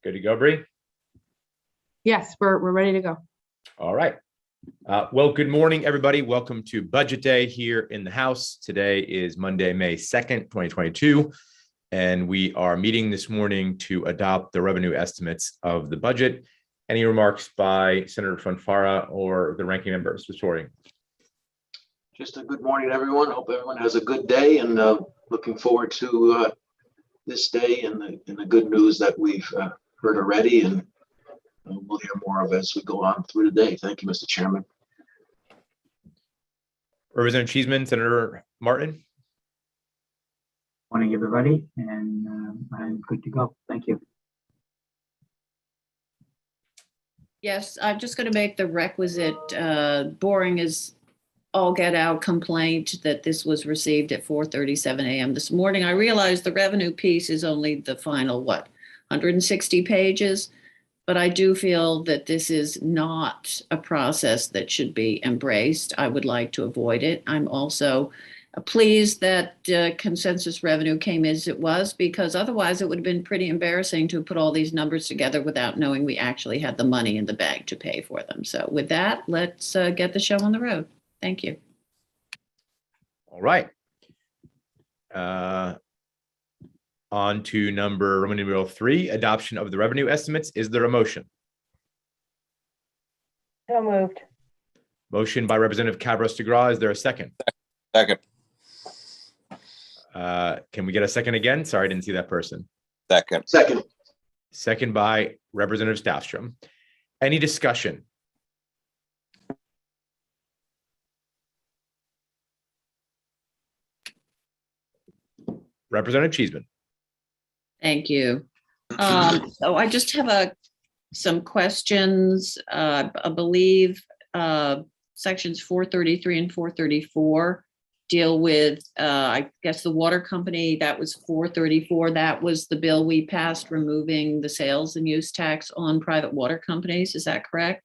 Good to go, Bree? Yes, we're ready to go. All right. Well, good morning, everybody. Welcome to Budget Day here in the House. Today is Monday, May 2nd, 2022, and we are meeting this morning to adopt the revenue estimates of the budget. Any remarks by Senator Fanfara or the ranking members this morning? Just a good morning, everyone. Hope everyone has a good day, and looking forward to this day and the good news that we've heard already, and we'll hear more of as we go on through the day. Thank you, Mr. Chairman. Representative Cheeseman, Senator Martin. Morning, everybody, and I'm good to go. Thank you. Yes, I'm just going to make the requisite boring as all get out complaint that this was received at 4:37 a.m. this morning. I realize the revenue piece is only the final, 160 pages, but I do feel that this is not a process that should be embraced. I would like to avoid it. I'm also pleased that consensus revenue came as it was, because otherwise it would have been pretty embarrassing to put all these numbers together without knowing we actually had the money in the bag to pay for them. So with that, let's get the show on the road. Thank you. All right. On to Roman numeral 3, adoption of the revenue estimates. Is there a motion? So moved. Motion by Representative Cabras-DeGraw. Is there a second? Second. Can we get a second again? Sorry, I didn't see that person. Second. Second. Second by Representative Staffstrom. Any discussion? Representative Cheeseman. Thank you. So I just have some questions. I believe sections 433 and 434 deal with, I guess, the water company. That was 434. That was the bill we passed removing the sales and use tax on private water companies. Is that correct?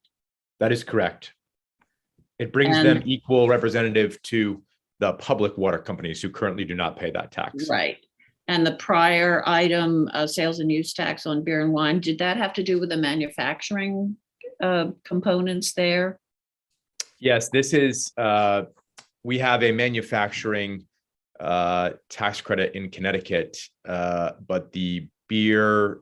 That is correct. It brings them equal representative to the public water companies who currently do not pay that tax. Right. And the prior item, sales and use tax on beer and wine, did that have to do with the manufacturing components there? Yes, this is, we have a manufacturing tax credit in Connecticut, but the beer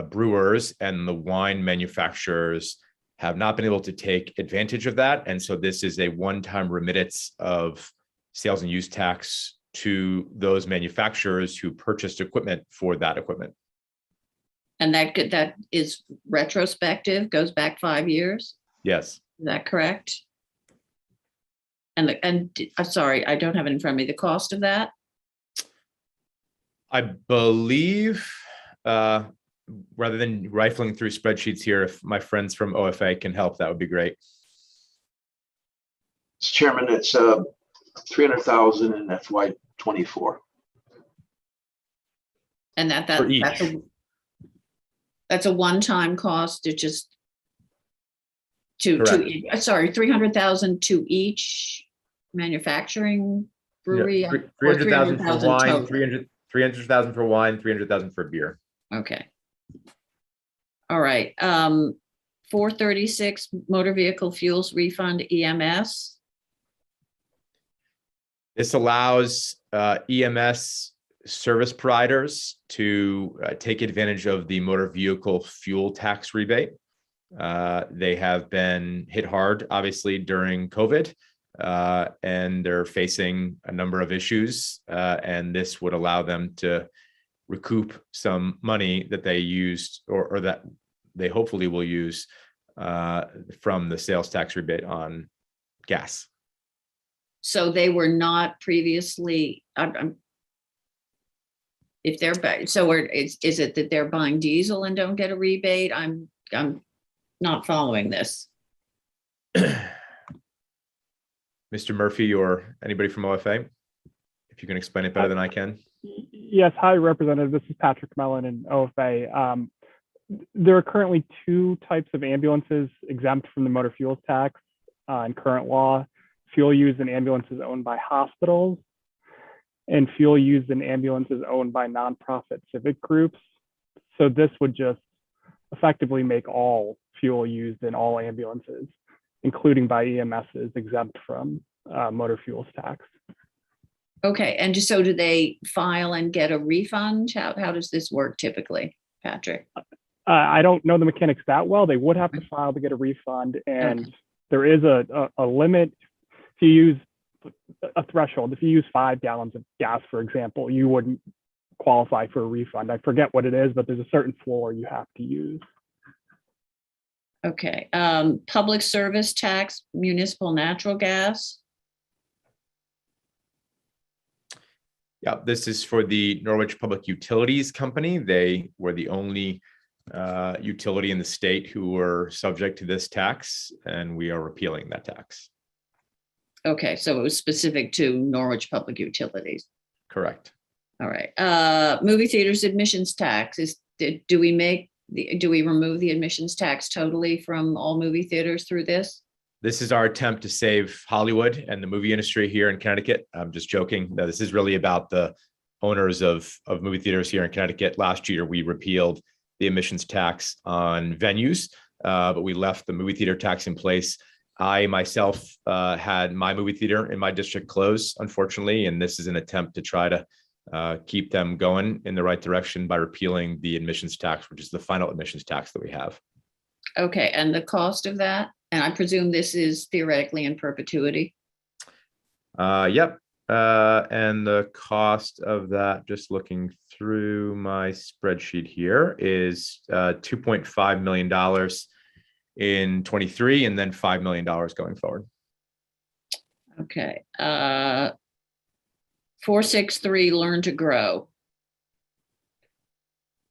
brewers and the wine manufacturers have not been able to take advantage of that. And so this is a one-time remittance of sales and use tax to those manufacturers who purchased equipment for that equipment. And that is retrospective, goes back 5 years? Yes. Is that correct? And I'm sorry, I don't have it in front of me. The cost of that? I believe, rather than rifling through spreadsheets here, if my friends from OFA can help, that would be great. Mr. Chairman, it's $300,000 in FY24. And that's a one-time cost. It just sorry, 300,000 to each manufacturing brewery. Yeah, 300,000 for wine, 300,000 for wine, 300,000 for beer. Okay. All right. 436 motor vehicle fuels refund EMS. This allows EMS service providers to take advantage of the motor vehicle fuel tax rebate. They have been hit hard, obviously, during COVID, and they're facing a number of issues. And this would allow them to recoup some money that they used or that they hopefully will use from the sales tax rebate on gas. So they were not previously, if they're, so is it that they're buying diesel and don't get a rebate? I'm not following this. Mr. Murphy or anybody from OFA, if you can explain it better than I can. Yes, hi, Representative. This is Patrick Mellon in OFA. There are currently two types of ambulances exempt from the motor fuels tax in current law: fuel used in ambulances owned by hospitals and fuel used in ambulances owned by nonprofit civic groups. So this would just effectively make all fuel used in all ambulances, including by EMSs, exempt from motor fuels tax. Okay, and so do they file and get a refund? How does this work typically, Patrick? I don't know the mechanics that well. They would have to file to get a refund, and there is a limit. If you use a threshold, if you use 5 gallons of gas, for example, you wouldn't qualify for a refund. I forget what it is, but there's a certain floor you have to use. Okay, public service tax, municipal natural gas. Yeah, this is for the Norwich Public Utilities Company. They were the only utility in the state who were subject to this tax, and we are repealing that tax. Okay, so it was specific to Norwich Public Utilities. Correct. All right. Movie theaters admissions tax do we remove the admissions tax totally from all movie theaters through this? This is our attempt to save Hollywood and the movie industry here in Connecticut. I'm just joking. No, this is really about the owners of movie theaters here in Connecticut. Last year, we repealed the admissions tax on venues, but we left the movie theater tax in place. I myself had my movie theater in my district close, unfortunately, and this is an attempt to try to keep them going in the right direction by repealing the admissions tax, which is the final admissions tax that we have. Okay, and the cost of that? And I presume this is theoretically in perpetuity. Yep. And the cost of that, just looking through my spreadsheet here, is $2.5 million in 23 and then $5 million going forward. Okay. 463 Learn to Grow.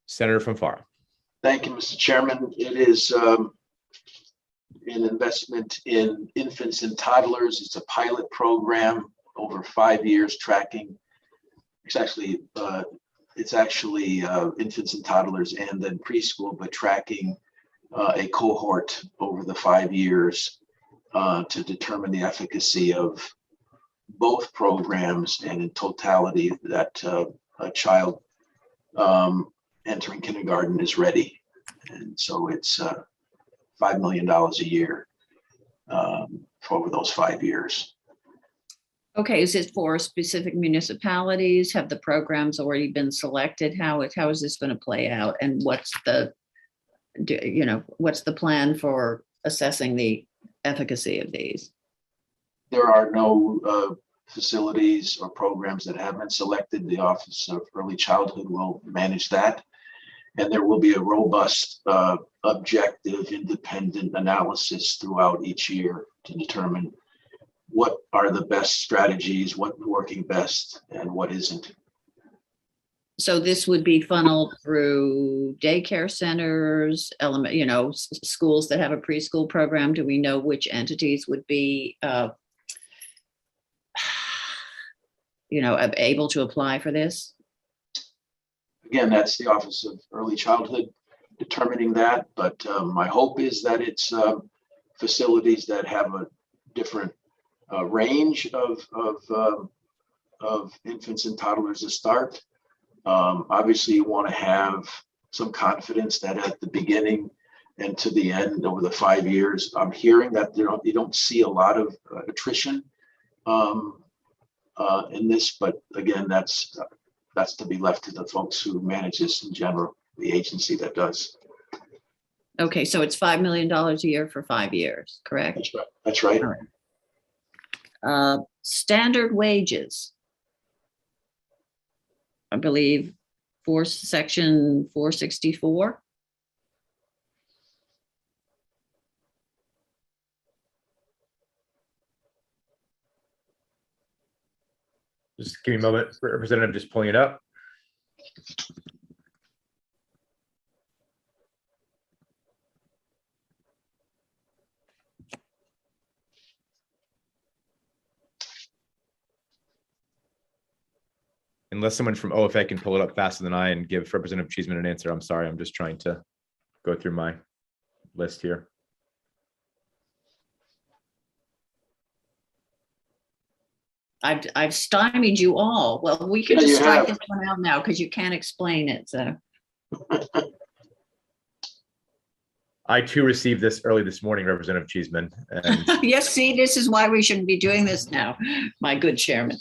Senator from FAR. Thank you, Mr. Chairman. It is an investment in infants and toddlers. It's a pilot program over 5 years tracking. It's actually infants and toddlers and then preschool, but tracking a cohort over the 5 years to determine the efficacy of both programs and in totality that a child entering kindergarten is ready. And so it's $5 million a year for over those 5 years. Okay, is it for specific municipalities? Have the programs already been selected? How is this going to play out? And what's the plan for assessing the efficacy of these? There are no facilities or programs that have been selected. The Office of Early Childhood will manage that. And there will be a robust, objective, independent analysis throughout each year to determine what are the best strategies, what's working best, and what isn't. So this would be funneled through daycare centers, schools that have a preschool program. Do we know which entities would be, able to apply for this? Again, that's the Office of Early Childhood determining that, but my hope is that it's facilities that have a different range of infants and toddlers to start. Obviously, you want to have some confidence that at the beginning and to the end over the 5 years, I'm hearing that you don't see a lot of attrition in this, but again, that's to be left to the folks who manage this in general, the agency that does. Okay, so it's $5 million a year for 5 years, correct? That's right. That's right. All right. Standard wages. I believe section 464. Just give me a moment, Representative, just pulling it up. Unless someone from OFA can pull it up faster than I and give Representative Cheeseman an answer, I'm sorry. I'm just trying to go through my list here. I've stymied you all. Well, we could Yeah, just you strike have. this one out now because you can't explain it. So I too received this early this morning, Representative Cheeseman. And Yes, see, this is why we shouldn't be doing this now, my good chairman.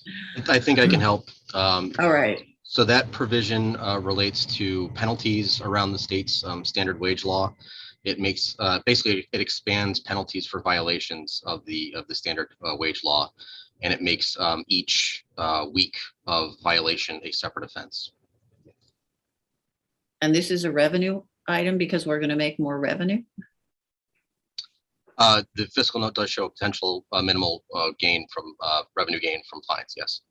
I think I can help. All right. So that provision relates to penalties around the state's standard wage law. It makes basically it expands penalties for violations of the standard wage law, and it makes each week of violation a separate offense. And this is a revenue item because we're going to make more revenue. The fiscal note does show potential minimal gain from revenue gain from fines. Yes.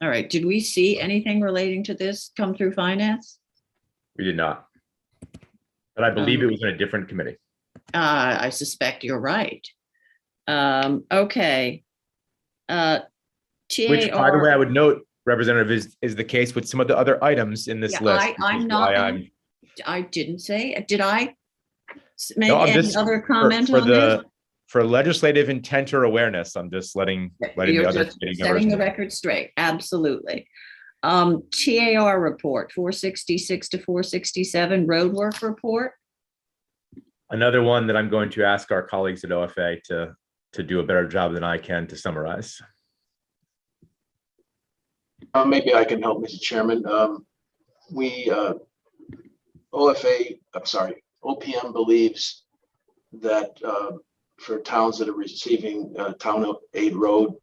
All right. Did we see anything relating to this come through finance? we did not. But I believe it was in a different committee. I suspect you're right. Okay. Which, by the way, I would note, Representative, is the case with some of the other items in this Yeah, list. I'm which is not- why I'm- I didn't say, did I make No, I'm any just- other comment for on this? for legislative intent or awareness, I'm just letting You're the other just committee setting the members know. record straight. Absolutely. TAR report, 466 to 467, roadwork report. Another one that I'm going to ask our colleagues at OFA to do a better job than I can to summarize. Maybe I can help, Mr. Chairman. OPM believes that for towns that are receiving town aid road,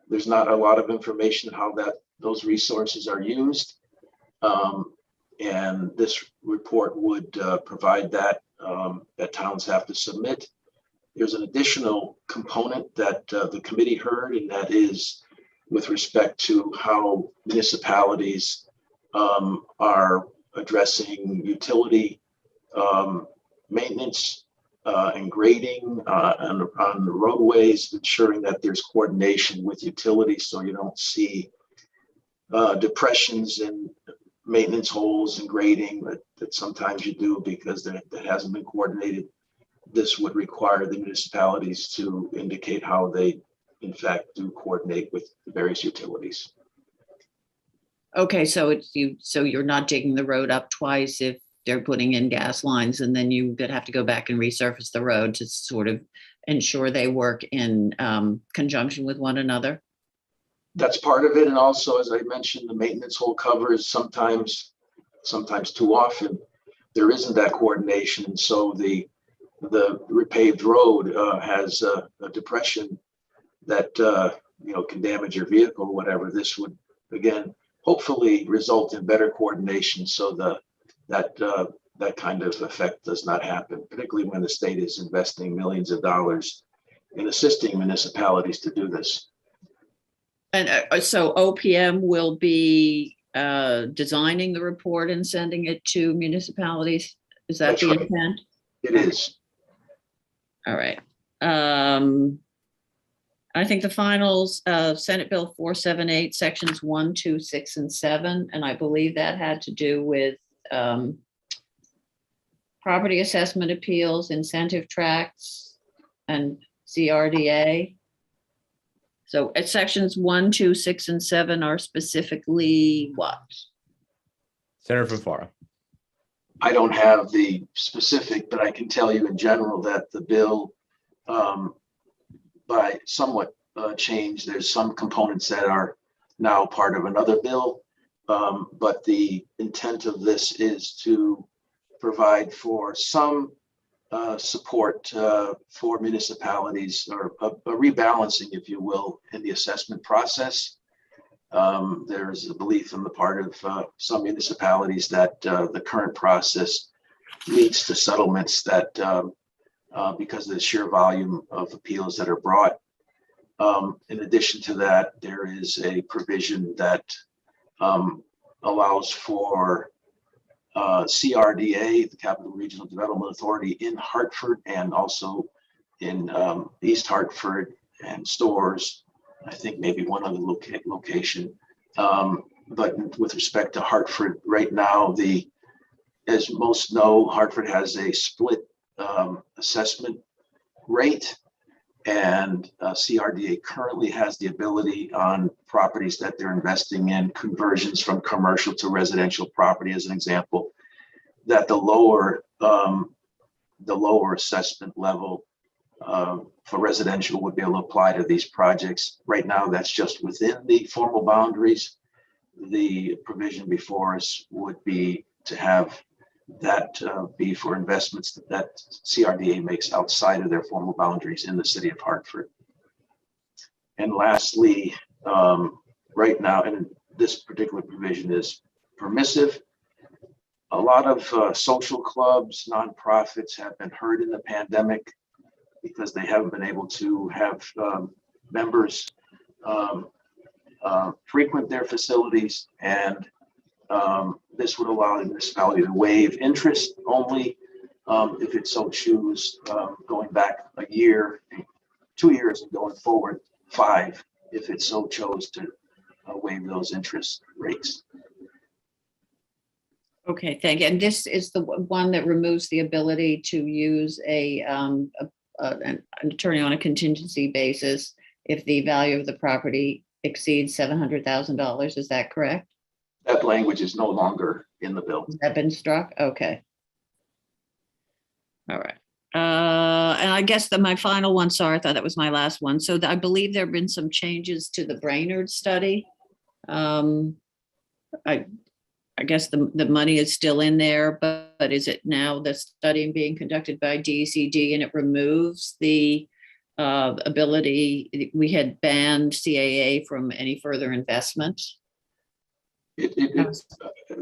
there's not a lot of information how those resources are used. And this report would provide that towns have to submit. There's an additional component that the committee heard, and that is with respect to how municipalities are addressing utility maintenance and grading on the roadways, ensuring that there's coordination with utilities so you don't see depressions in maintenance holes and grading that sometimes you do because that hasn't been coordinated. This would require the municipalities to indicate how they in fact do coordinate with the various utilities. Okay, so you're not digging the road up twice if they're putting in gas lines, and then you would have to go back and resurface the road to sort of ensure they work in conjunction with one another. That's part of it. And also, as I mentioned, the maintenance hole covers sometimes too often, there isn't that coordination. And so the repaved road has a depression that can damage your vehicle or whatever. This would, again, hopefully result in better coordination so that kind of effect does not happen, particularly when the state is investing millions of dollars in assisting municipalities to do this. And so OPM will be designing the report and sending it to municipalities. Is that That's the right. intent? It is. All right. I think the finals, Senate Bill 478, sections 1, 2, 6, and 7, and I believe that had to do with property assessment appeals, incentive tracts, and CRDA. So at sections 1, 2, 6, and 7 are specifically what? Senator from Florida. I don't have the specific, but I can tell you in general that the bill, by somewhat change, there's some components that are now part of another bill. But the intent of this is to provide for some support for municipalities, or a rebalancing, if you will, in the assessment process. There's a belief on the part of some municipalities that the current process leads to settlements that because of the sheer volume of appeals that are brought. In addition to that, there is a provision that allows for CRDA, the Capital Regional Development Authority in Hartford and also in East Hartford and Stores, I think maybe one other location. But with respect to Hartford right now, as most know, Hartford has a split assessment rate, and CRDA currently has the ability on properties that they're investing in, conversions from commercial to residential property, as an example, that the lower the lower assessment level for residential would be able to apply to these projects. Right now, that's just within the formal boundaries. The provision before us would be to have that be for investments that CRDA makes outside of their formal boundaries in the city of Hartford. And lastly, right now, and this particular provision is permissive. A lot of social clubs, nonprofits have been hurt in the pandemic because they haven't been able to have members frequent their facilities, and this would allow the municipality to waive interest only if it so choose, going back a year, 2 years, and going forward 5 if it so chose to waive those interest rates. Okay, thank you. And this is the one that removes the ability to use an attorney on a contingency basis if the value of the property exceeds $700,000. Is that correct? That language is no longer in the bill. Has that been struck? Okay. All right. And I guess that my final one, sorry, I thought that was my last one. So I believe there have been some changes to the Brainerd study. I guess the money is still in there, but is it now the study being conducted by DCD and it removes the ability, we had banned CAA from any further investment?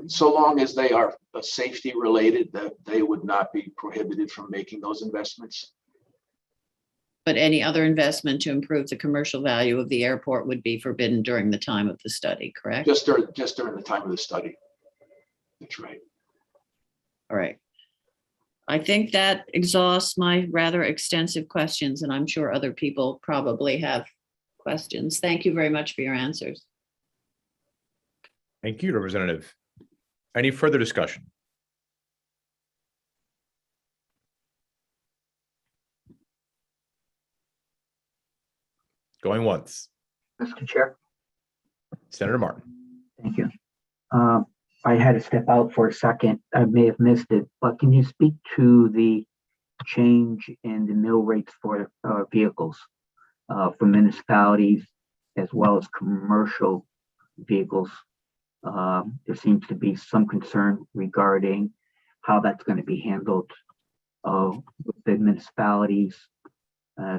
So long as they are safety related, that they would not be prohibited from making those investments. But any other investment to improve the commercial value of the airport would be forbidden during the time of the study, correct? Just during the time of the study. That's right. All right. I think that exhausts my rather extensive questions, and I'm sure other people probably have questions. Thank you very much for your answers. Thank you, Representative. Any further discussion? Going once. Mr. Chair, Senator Martin. thank you. I had to step out for a second. I may have missed it, but can you speak to the change in the mill rates for vehicles for municipalities as well as commercial vehicles? There seems to be some concern regarding how that's going to be handled with the municipalities.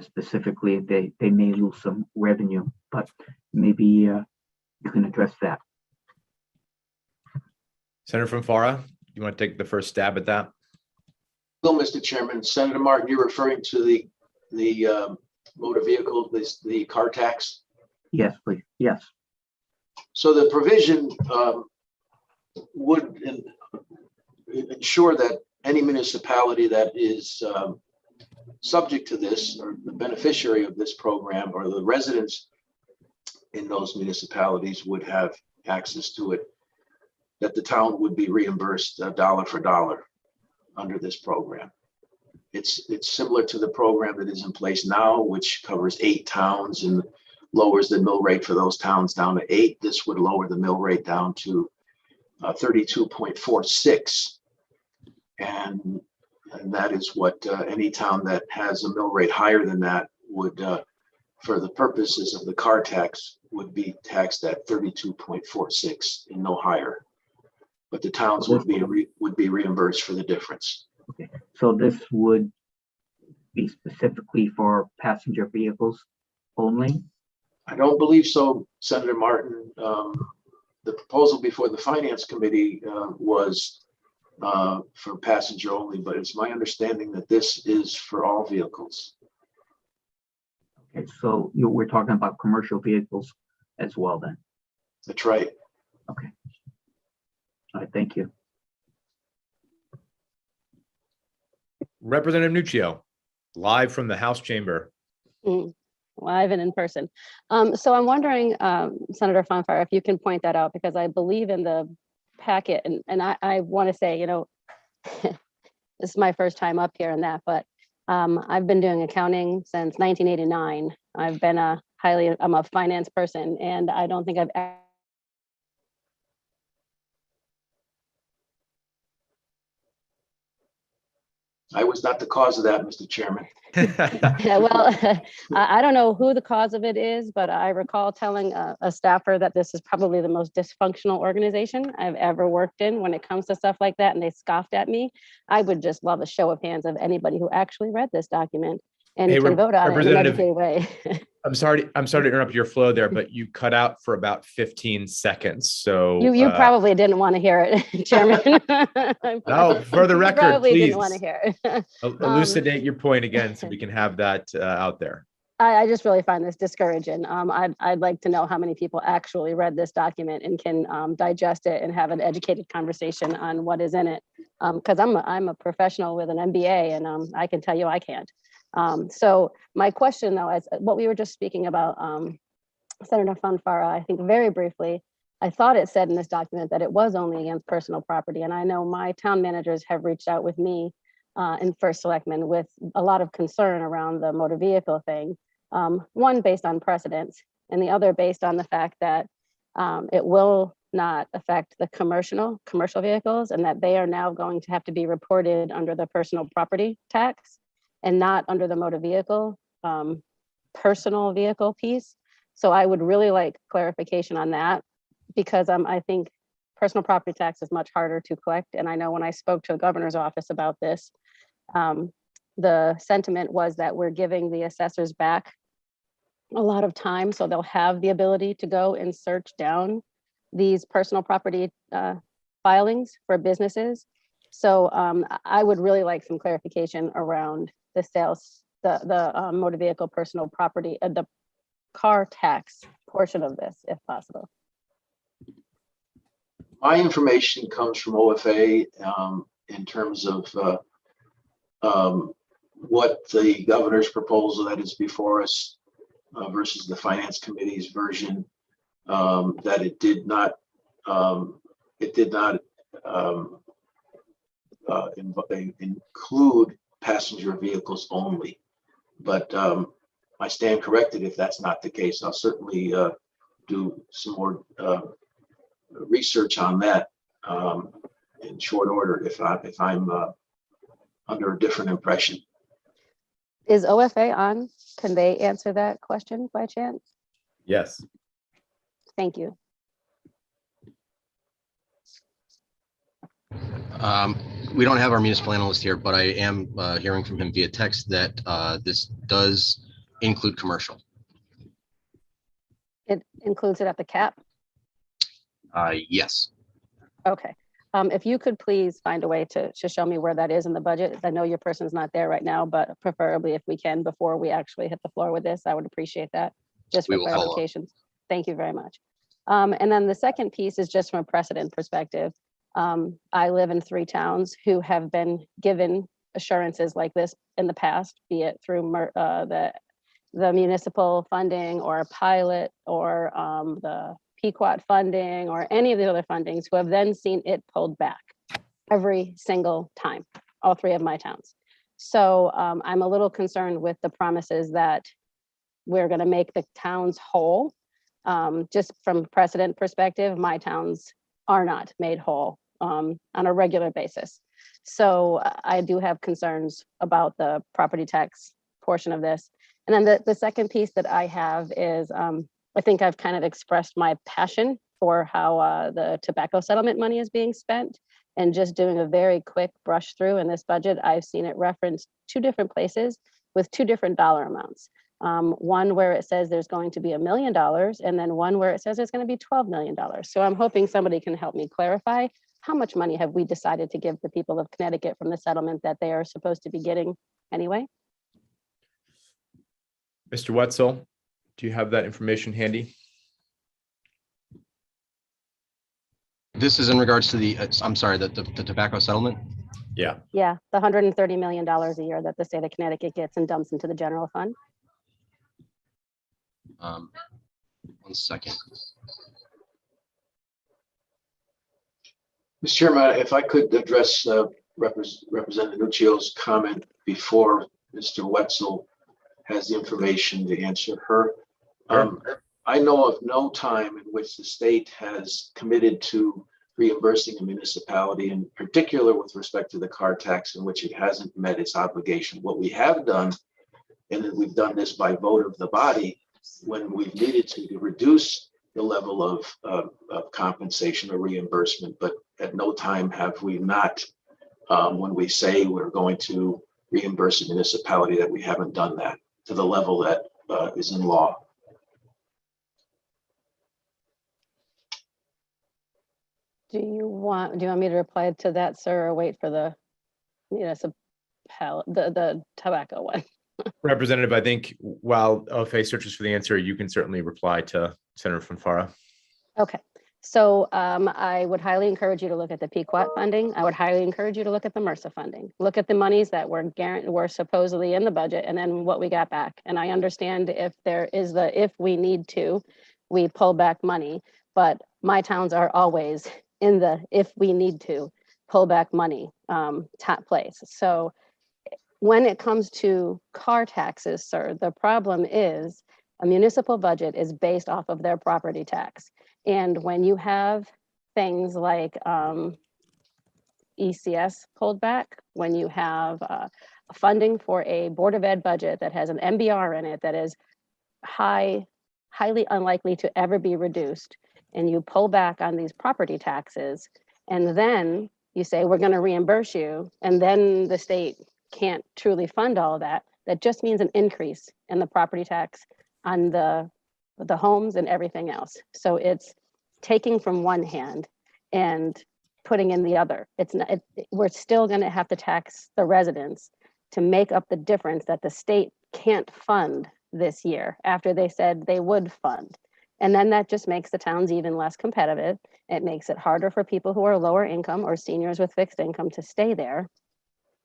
Specifically, they may lose some revenue, but maybe you can address that. Senator from Farah, you want to take the first stab at that? Well, Mr. Chairman, Senator Martin, you're referring to the motor vehicle, the car tax? Yes, please. Yes. So the provision would ensure that any municipality that is subject to this, or the beneficiary of this program, or the residents in those municipalities would have access to it, that the town would be reimbursed dollar for dollar under this program. It's similar to the program that is in place now, which covers 8 towns and lowers the mill rate for those towns down to 8. This would lower the mill rate down to 32.46. And that is what any town that has a mill rate higher than that would, for the purposes of the car tax, would be taxed at 32.46 and no higher. But the towns would be reimbursed for the difference. Okay. So this would be specifically for passenger vehicles only? I don't believe so, Senator Martin. The proposal before the Finance Committee was for passenger only, but it's my understanding that this is for all vehicles. Okay, so we're talking about commercial vehicles as well then? That's right. Okay. All right, thank you. Representative Nuccio, live from the House chamber. Live and in person. So I'm wondering, Senator Fonfire, if you can point that out, because I believe in the packet, and I want to say, this is my first time up here in that, but I've been doing accounting since 1989. I'm a finance person, and I don't think I've ever I was not the cause of that, Mr. Chairman. Yeah, well, I don't know who the cause of it is, but I recall telling a staffer that this is probably the most dysfunctional organization I've ever worked in when it comes to stuff like that, and they scoffed at me. I would just love a show of hands of anybody who actually read this document and Hey, can vote on it in an Representative, educated way. I'm sorry to interrupt your flow there, but you cut out for about 15 seconds. So You probably didn't want to hear it, Chairman. no, for the You record, probably please didn't want to hear it. elucidate your point again so we can have that out there. I just really find this discouraging. I'd like to know how many people actually read this document and can digest it and have an educated conversation on what is in it. Because I'm a professional with an MBA, and I can tell you I can't. So my question, though, is what we were just speaking about, Senator Fanfara, I think very briefly, I thought it said in this document that it was only against personal property. And I know my town managers have reached out with me in First Selectman with a lot of concern around the motor vehicle thing. One based on precedents, and the other based on the fact that it will not affect the commercial vehicles, and that they are now going to have to be reported under the personal property tax and not under the motor vehicle personal vehicle piece. So I would really like clarification on that, because I think personal property tax is much harder to collect. And I know when I spoke to the governor's office about this, the sentiment was that we're giving the assessors back a lot of time, so they'll have the ability to go and search down these personal property filings for businesses. So I would really like some clarification around the sales, the motor vehicle personal property, the car tax portion of this, if possible. My information comes from OFA in terms of what the governor's proposal that is before us versus the finance committee's version, that it did not include passenger vehicles only. But I stand corrected if that's not the case. I'll certainly do some more research on that in short order if I'm under a different impression. Is OFA on? Can they answer that question by chance? Yes. Thank you. We don't have our municipal analyst here, but I am hearing from him via text that this does include commercial. It includes it at the cap? Yes. Okay. If you could please find a way to show me where that is in the budget. I know your person's not there right now, but preferably if we can, before we actually hit the floor with this, I would appreciate that, just for clarifications. Thank you very much. And then the second piece is just from a precedent perspective. I live in 3 towns who have been given assurances like this in the past, be it through the municipal funding or a pilot or the Pequot funding or any of the other fundings, who have then seen it pulled back every single time, all 3 of my towns. So I'm a little concerned with the promises that we're going to make the towns whole. Just from precedent perspective, my towns are not made whole on a regular basis. So I do have concerns about the property tax portion of this. And then the second piece that I have is, I think I've kind of expressed my passion for how the tobacco settlement money is being spent, and just doing a very quick brush through in this budget, I've seen it referenced 2 different places with 2 different dollar amounts. One where it says there's going to be $1 million, and then one where it says there's going to be $12 million. So I'm hoping somebody can help me clarify, how much money have we decided to give the people of Connecticut from the settlement that they are supposed to be getting anyway? Mr. Wetzel, do you have that information handy? This is in regards to the, I'm sorry, the tobacco settlement? Yeah. Yeah, the $130 million a year that the state of Connecticut gets and dumps into the general fund. 1 second. Mr. Chairman, if I could address Representative Nuccio's comment before Mr. Wetzel has the information to answer her. I know of no time in which the state has committed to reimbursing a municipality, in particular with respect to the car tax, in which it hasn't met its obligation. What we have done, and we've done this by vote of the body, when we've needed to reduce the level of compensation or reimbursement, but at no time have we not, when we say we're going to reimburse a municipality, that we haven't done that to the level that is in law. Do you want me to reply to that, sir, or wait for the municipal, the tobacco one? Representative, I think while OFA searches for the answer, you can certainly reply to Senator Fanfara. Okay, so I would highly encourage you to look at the PQAT funding. I would highly encourage you to look at the MRSA funding. Look at the monies that were supposedly in the budget, and then what we got back. And I understand if there is if we need to, we pull back money, but my towns are always in the if we need to pull back money top place. So when it comes to car taxes, sir, the problem is a municipal budget is based off of their property tax. And when you have things like ECS pulled back, when you have funding for a Board of Ed budget that has an MBR in it that is highly unlikely to ever be reduced, and you pull back on these property taxes, and then you say, we're going to reimburse you, and then the state can't truly fund all of that, that just means an increase in the property tax on the homes and everything else. So it's taking from one hand and putting in the other. It's not, we're still going to have to tax the residents to make up the difference that the state can't fund this year after they said they would fund. And then that just makes the towns even less competitive. It makes it harder for people who are lower income or seniors with fixed income to stay there.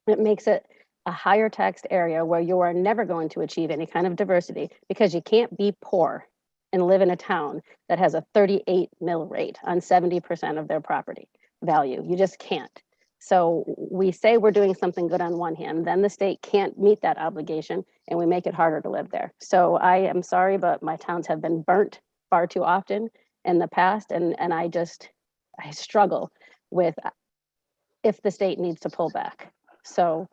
It makes it a higher taxed area where you are never going to achieve any kind of diversity, because you can't be poor and live in a town that has a 38 mill rate on 70% of their property value. You just can't. So we say we're doing something good on one hand, then the state can't meet that obligation, and we make it harder to live there. So I am sorry, but my towns have been burnt far too often in the past, and I struggle with if the state needs to pull back. So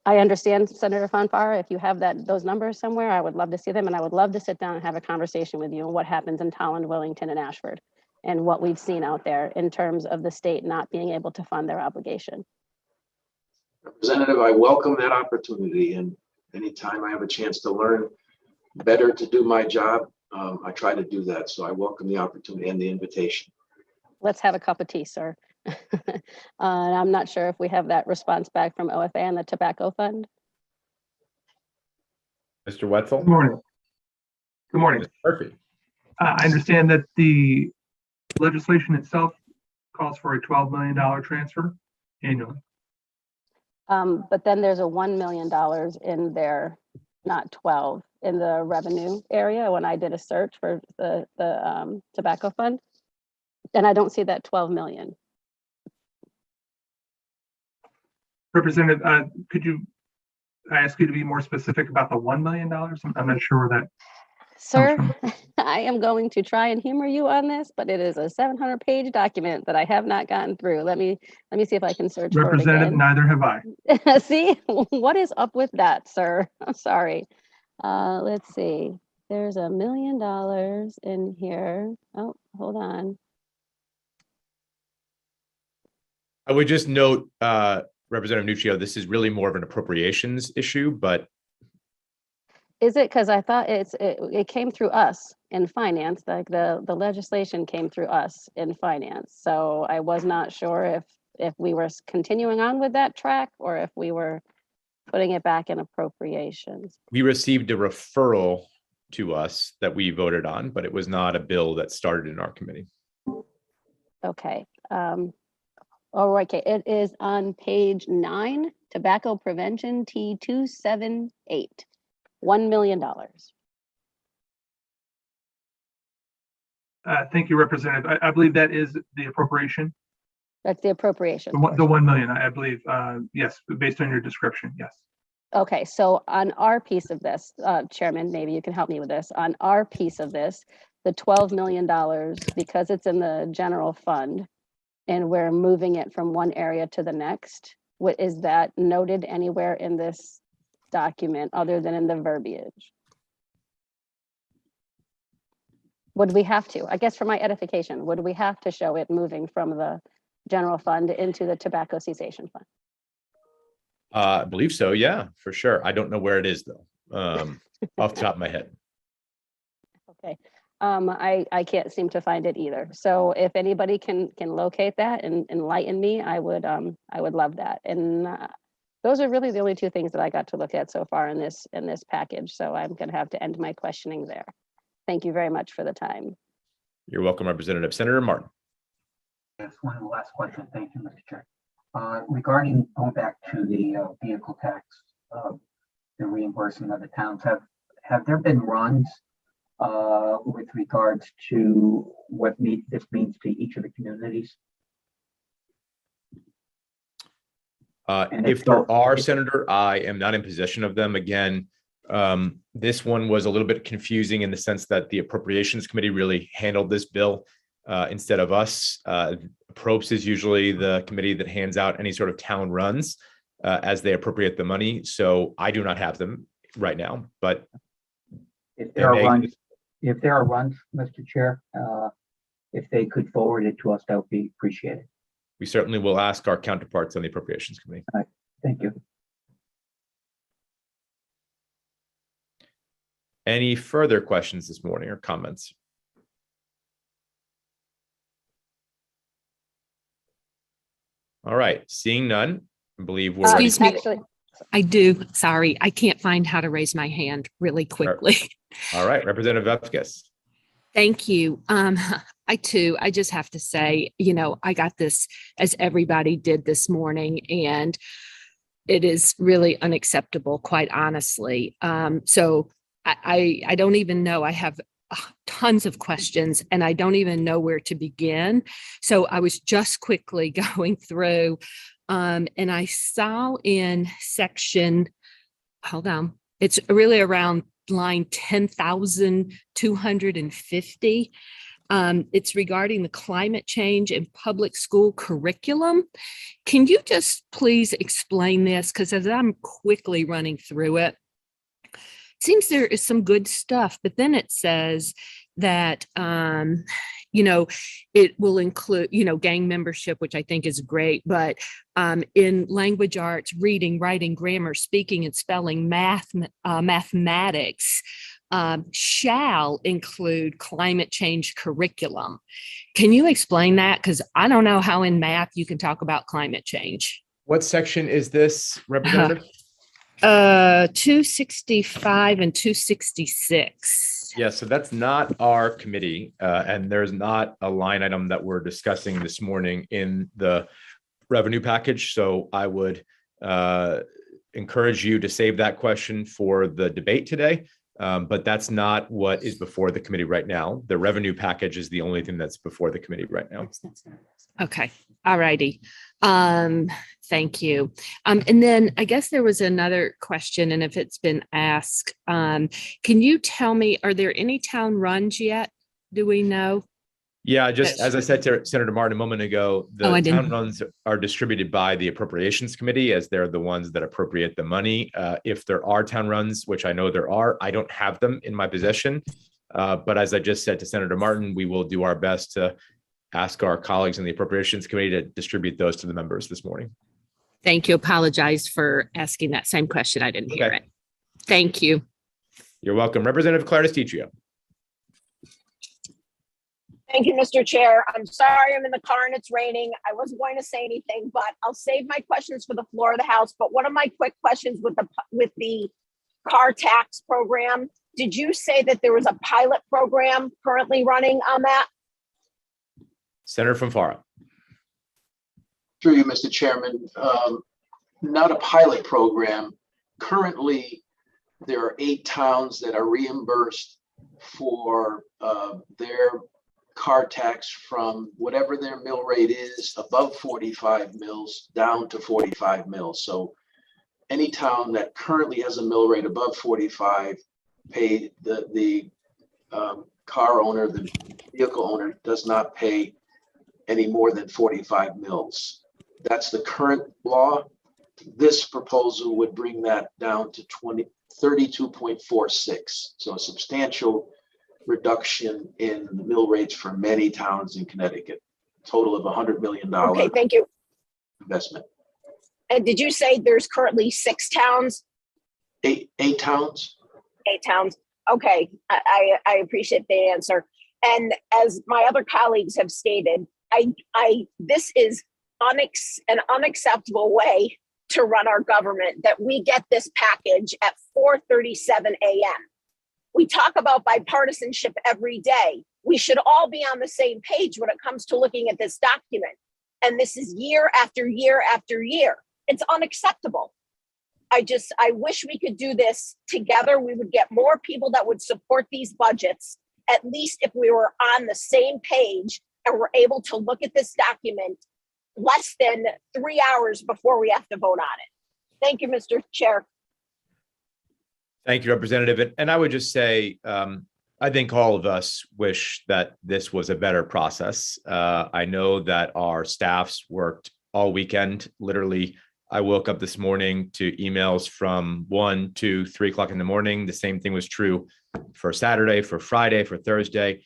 I understand, Senator Fanfara, if you have those numbers somewhere, I would love to see them, and I would love to sit down and have a conversation with you on what happens in Tolland, Wellington, and Ashford, and what we've seen out there in terms of the state not being able to fund their obligation. Representative, I welcome that opportunity, and anytime I have a chance to learn better to do my job, I try to do that. So I welcome the opportunity and the invitation. Let's have a cup of tea, sir. I'm not sure if we have that response back from OFA and the tobacco fund. Mr. Wetzel? Good morning. Good morning. Perfect. I understand that the legislation itself calls for a $12 million transfer annually. But then there's a $1 million in there, not 12, in the revenue area when I did a search for the tobacco fund. And I don't see that 12 million. Representative, could I ask you to be more specific about the $1 million? I'm not sure where that. Sir, I am going to try and humor you on this, but it is a 700-page document that I have not gotten through. Let me see if I can search for it Representative, again. neither have I. See, what is up with that, sir? I'm sorry. Let's see. There's $1 million in here. Oh, hold on. I would just note, Representative Nuccio, this is really more of an appropriations issue, but Is it? Because I thought it came through us in finance, like the legislation came through us in finance. So I was not sure if we were continuing on with that track or if we were putting it back in appropriations. we received a referral to us that we voted on, but it was not a bill that started in our committee. Okay. Oh, okay. It is on page 9, tobacco prevention T278, $1 million. Thank you, Representative. I believe that is the appropriation. That's the appropriation. The 1 million, I believe. Yes, based on your description. Yes. Okay, so on our piece of this, Chairman, maybe you can help me with this. On our piece of this, the $12 million, because it's in the general fund, and we're moving it from one area to the next. What is that noted anywhere in this document other than in the verbiage? Would we have to, I guess for my edification, would we have to show it moving from the general fund into the tobacco cessation fund? I believe so. Yeah, for sure. I don't know where it is though, off the top of my head. Okay, I can't seem to find it either. So if anybody can locate that and enlighten me, I would love that. And those are really the only two things that I got to look at so far in this package. So I'm going to have to end my questioning there. Thank you very much for the time. You're welcome, Representative. Senator Martin. Yes, one last question. Thank you, Mr. Chair. Regarding going back to the vehicle tax, the reimbursement of the towns, have there been runs with regards to what this means to each of the communities? If there are, Senator, I am not in possession of them. Again, this one was a little bit confusing in the sense that the Appropriations Committee really handled this bill instead of us. Approps is usually the committee that hands out any sort of town runs as they appropriate the money. So I do not have them right now, but if there are runs, Mr. Chair, if they could forward it to us, that would be appreciated. We certainly will ask our counterparts on the Appropriations Committee. All right. Thank you. Any further questions this morning or comments? All right, seeing none, I believe we're ready. Excuse me. Actually, I do. Sorry, I can't find how to raise my hand really quickly. All right, Representative Vepkes. Thank you. I just have to say, I got this as everybody did this morning, and it is really unacceptable, quite honestly. So I don't even know. I have tons of questions and I don't even know where to begin. So I was just quickly going through and I saw in section, hold on, it's really around line 10,250. It's regarding the climate change and public school curriculum. Can you just please explain this? Because as I'm quickly running through it, seems there is some good stuff, but then it says that, it will include, gang membership, which I think is great, but in language arts, reading, writing, grammar, speaking and spelling, mathematics, shall include climate change curriculum. Can you explain that? Because I don't know how in math you can talk about climate change. What section is this, Representative? 265 and 266. Yeah, so that's not our committee, and there's not a line item that we're discussing this morning in the revenue package. So I would encourage you to save that question for the debate today. But that's not what is before the committee right now. The revenue package is the only thing that's before the committee right now. Okay. All righty. Thank you. And then I guess there was another question, and if it's been asked, can you tell me, are there any town runs yet? Do we know? Yeah, just as I said to Senator Martin a moment ago, the town runs are distributed by the Appropriations Committee as they're the ones that appropriate the money. If there are town runs, which I know there are, I don't have them in my possession. But as I just said to Senator Martin, we will do our best to ask our colleagues in the Appropriations Committee to distribute those to the members this morning. Thank you. Apologize for asking that same question. I didn't hear it. Thank you. You're welcome. Representative Clarice Ticcio. Thank you, Mr. Chair. I'm sorry I'm in the car and it's raining. I wasn't going to say anything, but I'll save my questions for the floor of the House. But one of my quick questions with the car tax program, did you say that there was a pilot program currently running on that? Senator from Farah. Through you, Mr. Chairman, not a pilot program. Currently, there are 8 towns that are reimbursed for their car tax from whatever their mill rate is above 45 mils down to 45 mils. So any town that currently has a mill rate above 45, pay the car owner, the vehicle owner does not pay any more than 45 mils. That's the current law. This proposal would bring that down to 32.46. So a substantial reduction in the mill rates for many towns in Connecticut. Total of $100 million Okay, thank you. investment. And did you say there's currently 6 towns? Eight towns. 8 towns. Okay, I appreciate the answer. And as my other colleagues have stated, this is an unacceptable way to run our government, that we get this package at 4:37 a.m. We talk about bipartisanship every day. We should all be on the same page when it comes to looking at this document. And this is year after year after year. It's unacceptable. I wish we could do this together. We would get more people that would support these budgets, at least if we were on the same page and were able to look at this document less than 3 hours before we have to vote on it. Thank you, Mr. Chair. Thank you, Representative. And I would just say, I think all of us wish that this was a better process. I know that our staffs worked all weekend. Literally, I woke up this morning to emails from 1, 2, 3 o'clock in the morning. The same thing was true for Saturday, for Friday, for Thursday.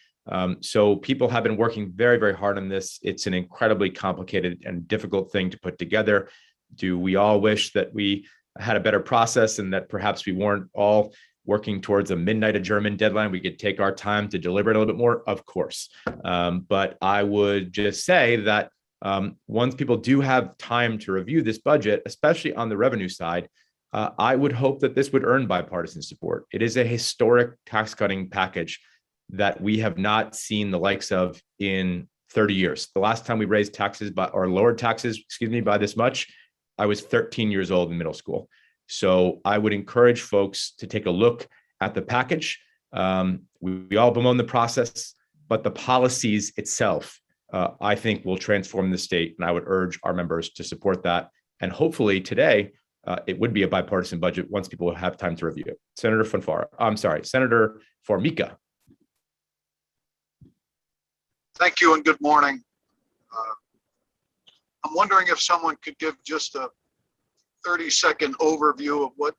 So people have been working very, very hard on this. It's an incredibly complicated and difficult thing to put together. Do we all wish that we had a better process and that perhaps we weren't all working towards a midnight adjournment deadline? We could take our time to deliberate a little bit more, of course. But I would just say that once people do have time to review this budget, especially on the revenue side, I would hope that this would earn bipartisan support. It is a historic tax cutting package that we have not seen the likes of in 30 years. The last time we raised taxes or lowered taxes, by this much, I was 13 years old in middle school. So I would encourage folks to take a look at the package. We all bemoan the process, but the policies itself, I think, will transform the state. And I would urge our members to support that. And hopefully today, it would be a bipartisan budget once people have time to review it. Senator Formica. Thank you and good morning. I'm wondering if someone could give just a 30-second overview of what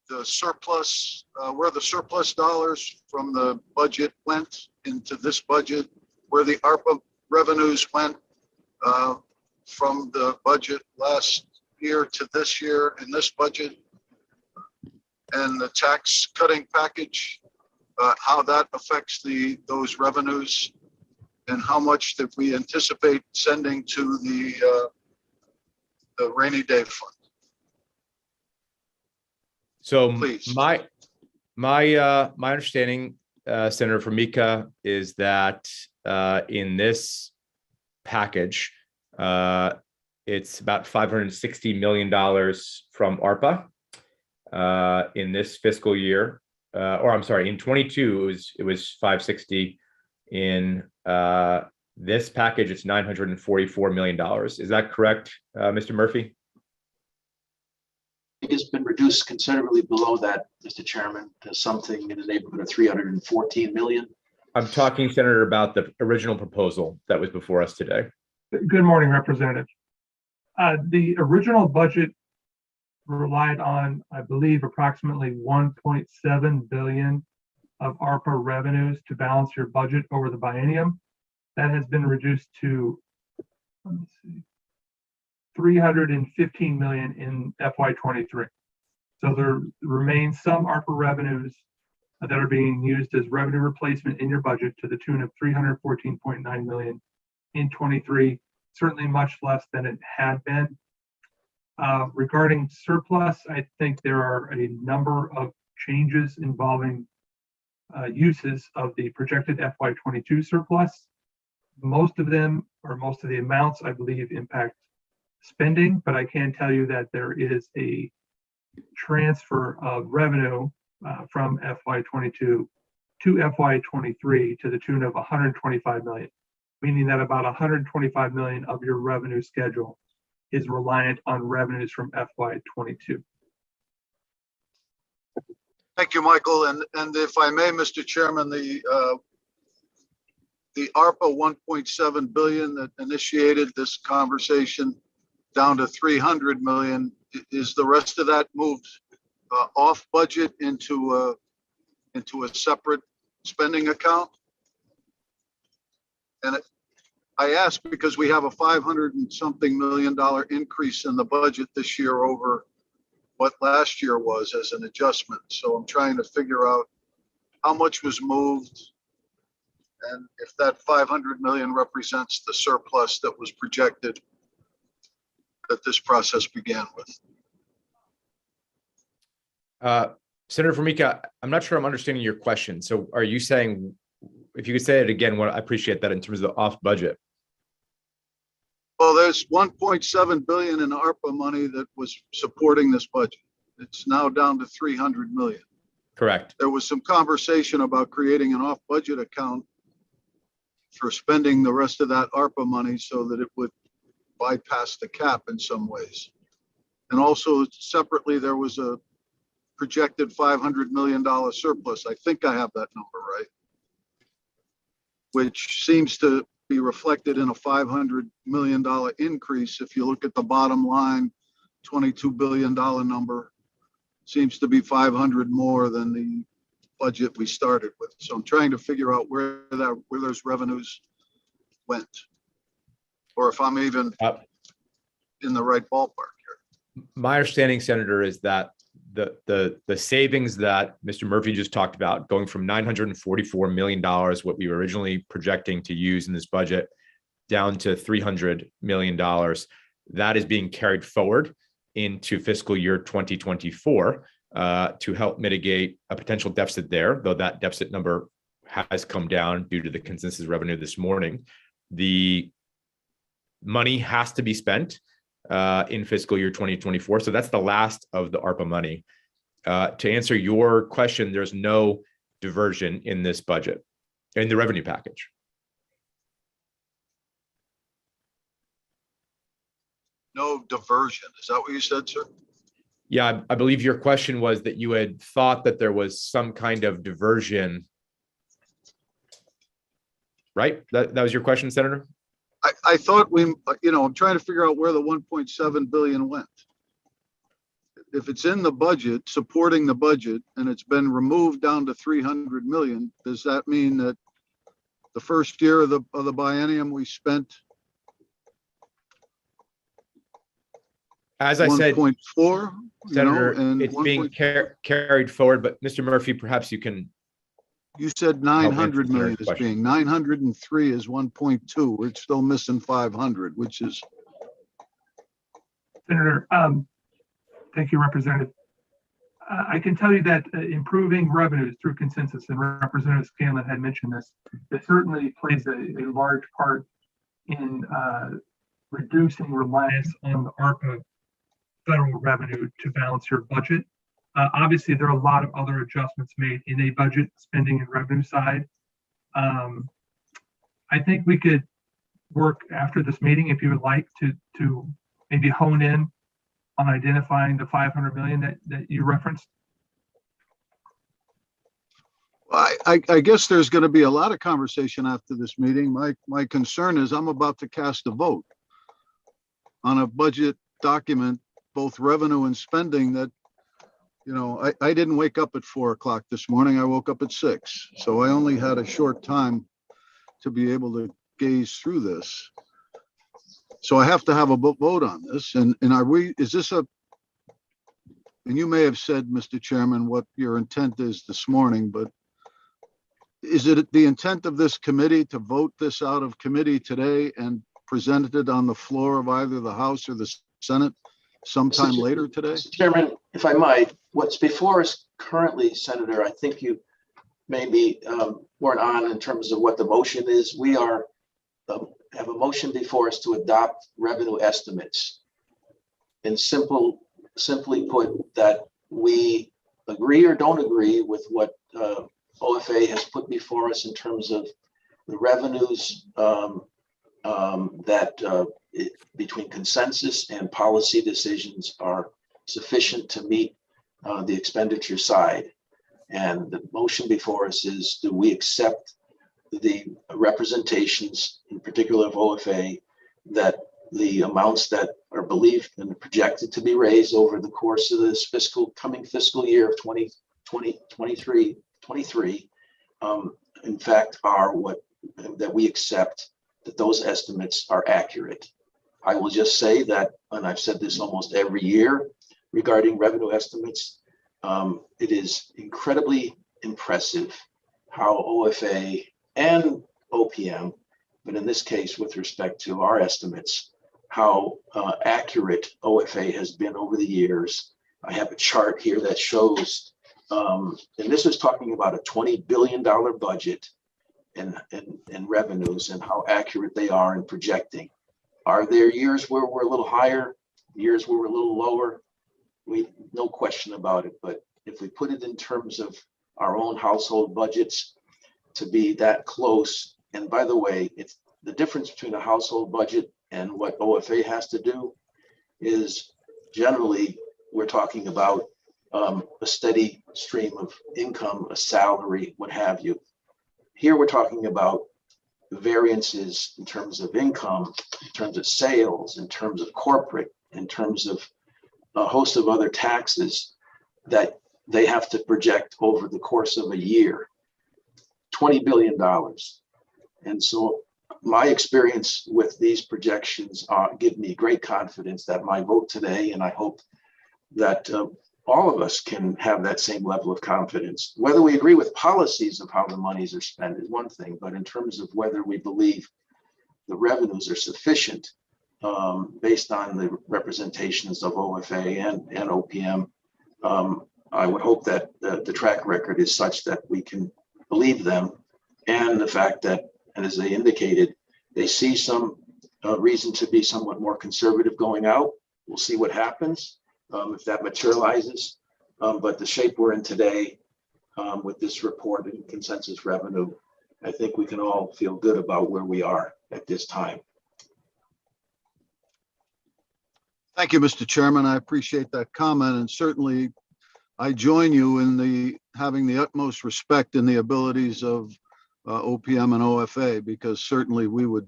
the surplus, where the surplus dollars from the budget went into this budget, where the ARPA revenues went from the budget last year to this year in this budget, and the tax cutting package, how that affects those revenues, and how much that we anticipate sending to the rainy day fund. So Please. my understanding, Senator Formica, is that in this package, it's about $560 million from ARPA in this fiscal year. Or I'm sorry, in 22, it was 560. In this package, it's $944 million. Is that correct, Mr. Murphy? It has been reduced considerably below that, Mr. Chairman, to something in the neighborhood of 314 million. I'm talking, Senator, about the original proposal that was before us today. Good morning, Representative. The original budget relied on, I believe, approximately 1.7 billion of ARPA revenues to balance your budget over the biennium. That has been reduced to, let me see, 315 million in FY23. So there remains some ARPA revenues that are being used as revenue replacement in your budget to the tune of 314.9 million in 23, certainly much less than it had been. Regarding surplus, I think there are a number of changes involving uses of the projected FY22 surplus. Most of them, or most of the amounts, I believe, impact spending, but I can tell you that there is a transfer of revenue from FY22 to FY23 to the tune of 125 million, meaning that about 125 million of your revenue schedule is reliant on revenues from FY22. Thank you, Michael. And if I may, Mr. Chairman, the the ARPA 1.7 billion that initiated this conversation down to 300 million, is the rest of that moved off budget into a separate spending account? And I ask because we have a 500 and something million dollar increase in the budget this year over what last year was as an adjustment. So I'm trying to figure out how much was moved and if that 500 million represents the surplus that was projected that this process began with. Senator Formica, I'm not sure I'm understanding your question. So are you saying, if you could say it again, I appreciate that in terms of the off budget. Well, there's 1.7 billion in ARPA money that was supporting this budget. It's now down to 300 million. Correct. There was some conversation about creating an off budget account for spending the rest of that ARPA money so that it would bypass the cap in some ways. And also separately, there was a projected $500 million surplus. I think I have that number right, which seems to be reflected in a $500 million increase. If you look at the bottom line, $22 billion number seems to be 500 more than the budget we started with. So I'm trying to figure out where those revenues went, or if I'm even in the right ballpark here. My understanding, Senator, is that the savings that Mr. Murphy just talked about, going from $944 million, what we were originally projecting to use in this budget, down to $300 million, that is being carried forward into fiscal year 2024 to help mitigate a potential deficit there, though that deficit number has come down due to the consensus revenue this morning. The money has to be spent in fiscal year 2024. So that's the last of the ARPA money. To answer your question, there's no diversion in this budget, in the revenue package. No diversion. Is that what you said, sir? Yeah, I believe your question was that you had thought that there was some kind of diversion, right? That was your question, Senator? I thought I'm trying to figure out where the 1.7 billion went. If it's in the budget, supporting the budget, and it's been removed down to 300 million, does that mean that the first year of the biennium we spent, as I said, 1.4, Senator, and it's being carried forward, but Mr. Murphy, perhaps you can. You said 900 million is being, 903 is 1.2. We're still missing 500, which is. Senator, thank you, Representative. I can tell you that improving revenues through consensus, and Representative Scanlon had mentioned this, it certainly plays a large part in reducing reliance on the ARPA federal revenue to balance your budget. Obviously, there are a lot of other adjustments made in a budget, spending and revenue side. I think we could work after this meeting, if you would like, to maybe hone in on identifying the 500 million that you referenced. I guess there's going to be a lot of conversation after this meeting. My concern is I'm about to cast a vote on a budget document, both revenue and spending, that I didn't wake up at 4 o'clock this morning. I woke up at 6. So I only had a short time to be able to gaze through this. So I have to have a vote on this. And is this and you may have said, Mr. Chairman, what your intent is this morning, but is it the intent of this committee to vote this out of committee today and present it on the floor of either the House or the Senate sometime later today? Mr. Chairman, if I might, what's before us currently, Senator, I think you maybe weren't on in terms of what the motion is. We have a motion before us to adopt revenue estimates. And simply put, that we agree or don't agree with what OFA has put before us in terms of the revenues that between consensus and policy decisions are sufficient to meet the expenditure side. And the motion before us is, do we accept the representations, in particular of OFA, that the amounts that are believed and projected to be raised over the course of this coming fiscal year of 2023, in fact, are what that we accept that those estimates are accurate. I will just say that, and I've said this almost every year regarding revenue estimates, it is incredibly impressive how OFA and OPM, but in this case, with respect to our estimates, how accurate OFA has been over the years. I have a chart here that shows, and this is talking about a $20 billion budget and revenues and how accurate they are in projecting. Are there years where we're a little higher, years where we're a little lower? No question about it. But if we put it in terms of our own household budgets to be that close, and by the way, it's the difference between a household budget and what OFA has to do is generally we're talking about a steady stream of income, a salary, what have you. Here we're talking about variances in terms of income, in terms of sales, in terms of corporate, in terms of a host of other taxes that they have to project over the course of a year. $20 billion. And so my experience with these projections give me great confidence that my vote today, and I hope that all of us can have that same level of confidence. Whether we agree with policies of how the monies are spent is one thing, but in terms of whether we believe the revenues are sufficient based on the representations of OFA and OPM, I would hope that the track record is such that we can believe them, and the fact that, and as they indicated, they see some reason to be somewhat more conservative going out. We'll see what happens if that materializes. But the shape we're in today with this report and consensus revenue, I think we can all feel good about where we are at this time. Thank you, Mr. Chairman. I appreciate that comment, and certainly I join you in having the utmost respect in the abilities of OPM and OFA, because certainly we would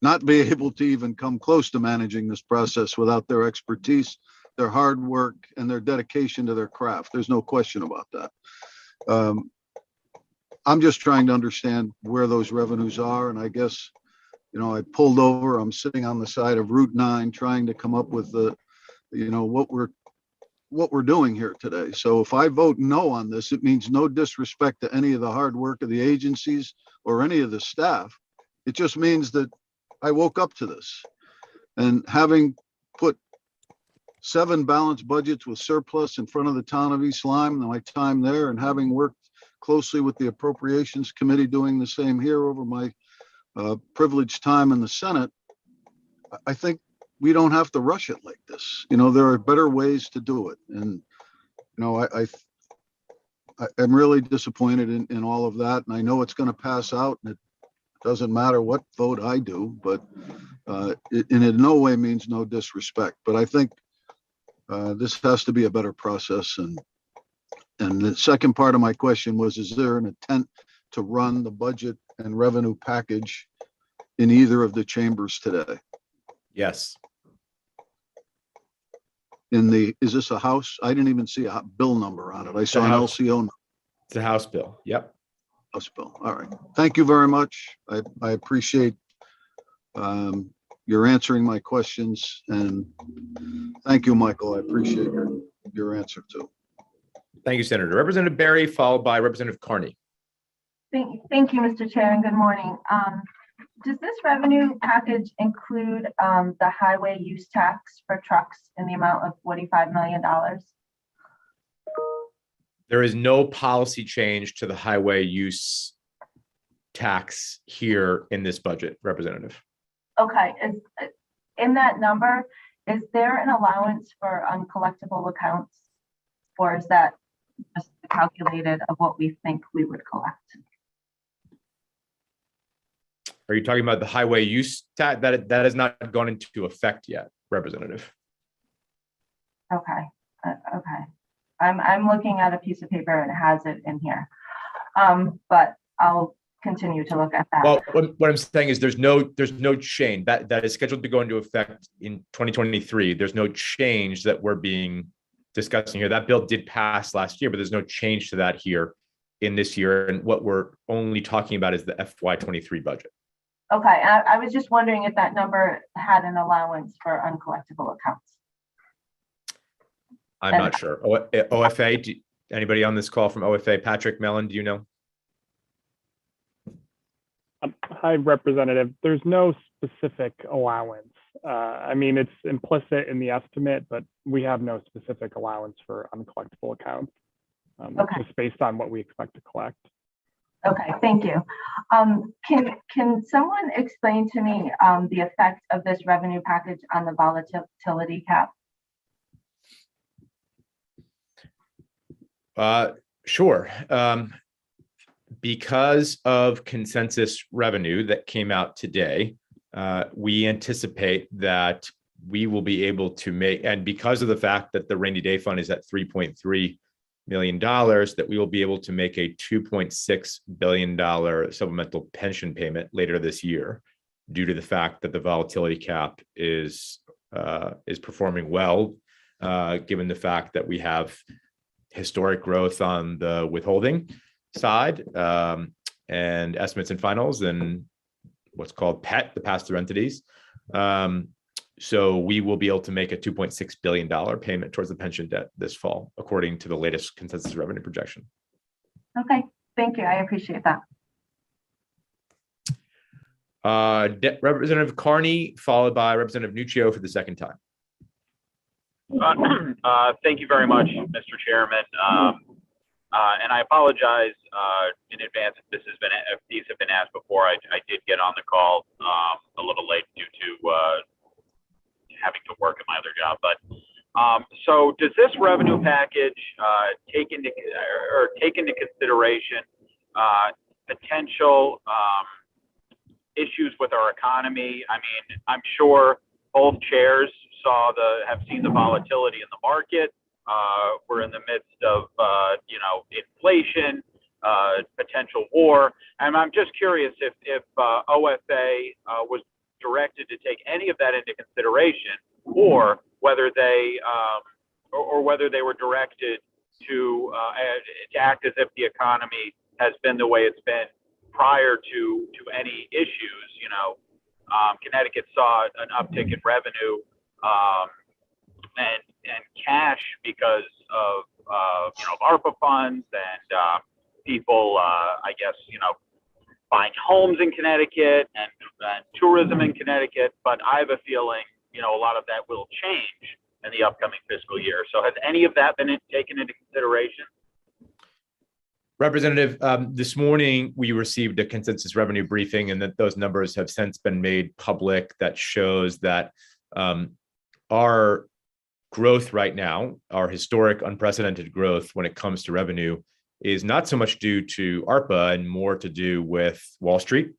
not be able to even come close to managing this process without their expertise, their hard work, and their dedication to their craft. There's no question about that. I'm just trying to understand where those revenues are, and I guess, you know, I pulled over, I'm sitting on the side of Route 9 trying to come up with what we're doing here today. So if I vote no on this, it means no disrespect to any of the hard work of the agencies or any of the staff. It just means that I woke up to this, and having put 7 balanced budgets with surplus in front of the town of East Lyme, my time there, and having worked closely with the Appropriations Committee, doing the same here over my privileged time in the Senate, I think we don't have to rush it like this. You know, there are better ways to do it. And, you know, I'm really disappointed in all of that. And I know it's going to pass out, and it doesn't matter what vote I do, but it in no way means no disrespect. But I think this has to be a better process. And the second part of my question was, is there an intent to run the budget and revenue package in either of the chambers today? Yes. Is this a House? I didn't even see a bill number on it. I saw an LCO number. It's a House bill. Yep. House bill. All right. Thank you very much. I appreciate your answering my questions, and thank you, Michael. I appreciate your answer too. Thank you, Senator. Representative Barry, followed by Representative Carney. Thank you, Mr. Chair, and good morning. Does this revenue package include the highway use tax for trucks in the amount of $45 million? There is no policy change to the highway use tax here in this budget, Representative. Okay, in that number, is there an allowance for uncollectible accounts, or is that just calculated of what we think we would collect? Are you talking about the highway use tax? That has not gone into effect yet, Representative. Okay, okay. I'm looking at a piece of paper and it has it in here, but I'll continue to look at that? Well, what I'm saying is there's no change that is scheduled to go into effect in 2023. There's no change that we're being discussing here. That bill did pass last year, but there's no change to that here in this year. And what we're only talking about is the FY23 budget. Okay, I was just wondering if that number had an allowance for uncollectible accounts. I'm not sure. OFA, anybody on this call from OFA? Patrick, Mellon, do you know? Hi, Representative. There's no specific allowance. I mean, it's implicit in the estimate, but we have no specific allowance for uncollectible accounts. Okay. Just based on what we expect to collect. Okay, thank you. Can someone explain to me the effect of this revenue package on the volatility cap? Sure. Because of consensus revenue that came out today, we anticipate that we will be able to make, and because of the fact that the rainy day fund is at $3.3 million, that we will be able to make a $2.6 billion supplemental pension payment later this year, due to the fact that the volatility cap is performing well, given the fact that we have historic growth on the withholding side, and estimates and finals, and what's called PET, the pass-through entities. So we will be able to make a $2.6 billion payment towards the pension debt this fall, according to the latest consensus revenue projection. Okay, thank you. I appreciate that. Representative Carney, followed by Representative Nuccio for the second time. Thank you very much, Mr. Chairman. And I apologize in advance if these have been asked before. I did get on the call a little late due to having to work at my other job. But so does this revenue package take into consideration potential issues with our economy? I mean, I'm sure both chairs have seen the volatility in the market. We're in the midst of, inflation, potential war. And I'm just curious if OFA was directed to take any of that into consideration, or whether they were directed to act as if the economy has been the way it's been prior to any issues. Connecticut saw an uptick in revenue and cash because of ARPA funds and people, buying homes in Connecticut and tourism in Connecticut. But I have a feeling, a lot of that will change in the upcoming fiscal year. So has any of that been taken into consideration? Representative, this morning we received a consensus revenue briefing, and that those numbers have since been made public. That shows that our growth right now, our historic unprecedented growth when it comes to revenue, is not so much due to ARPA and more to do with Wall Street,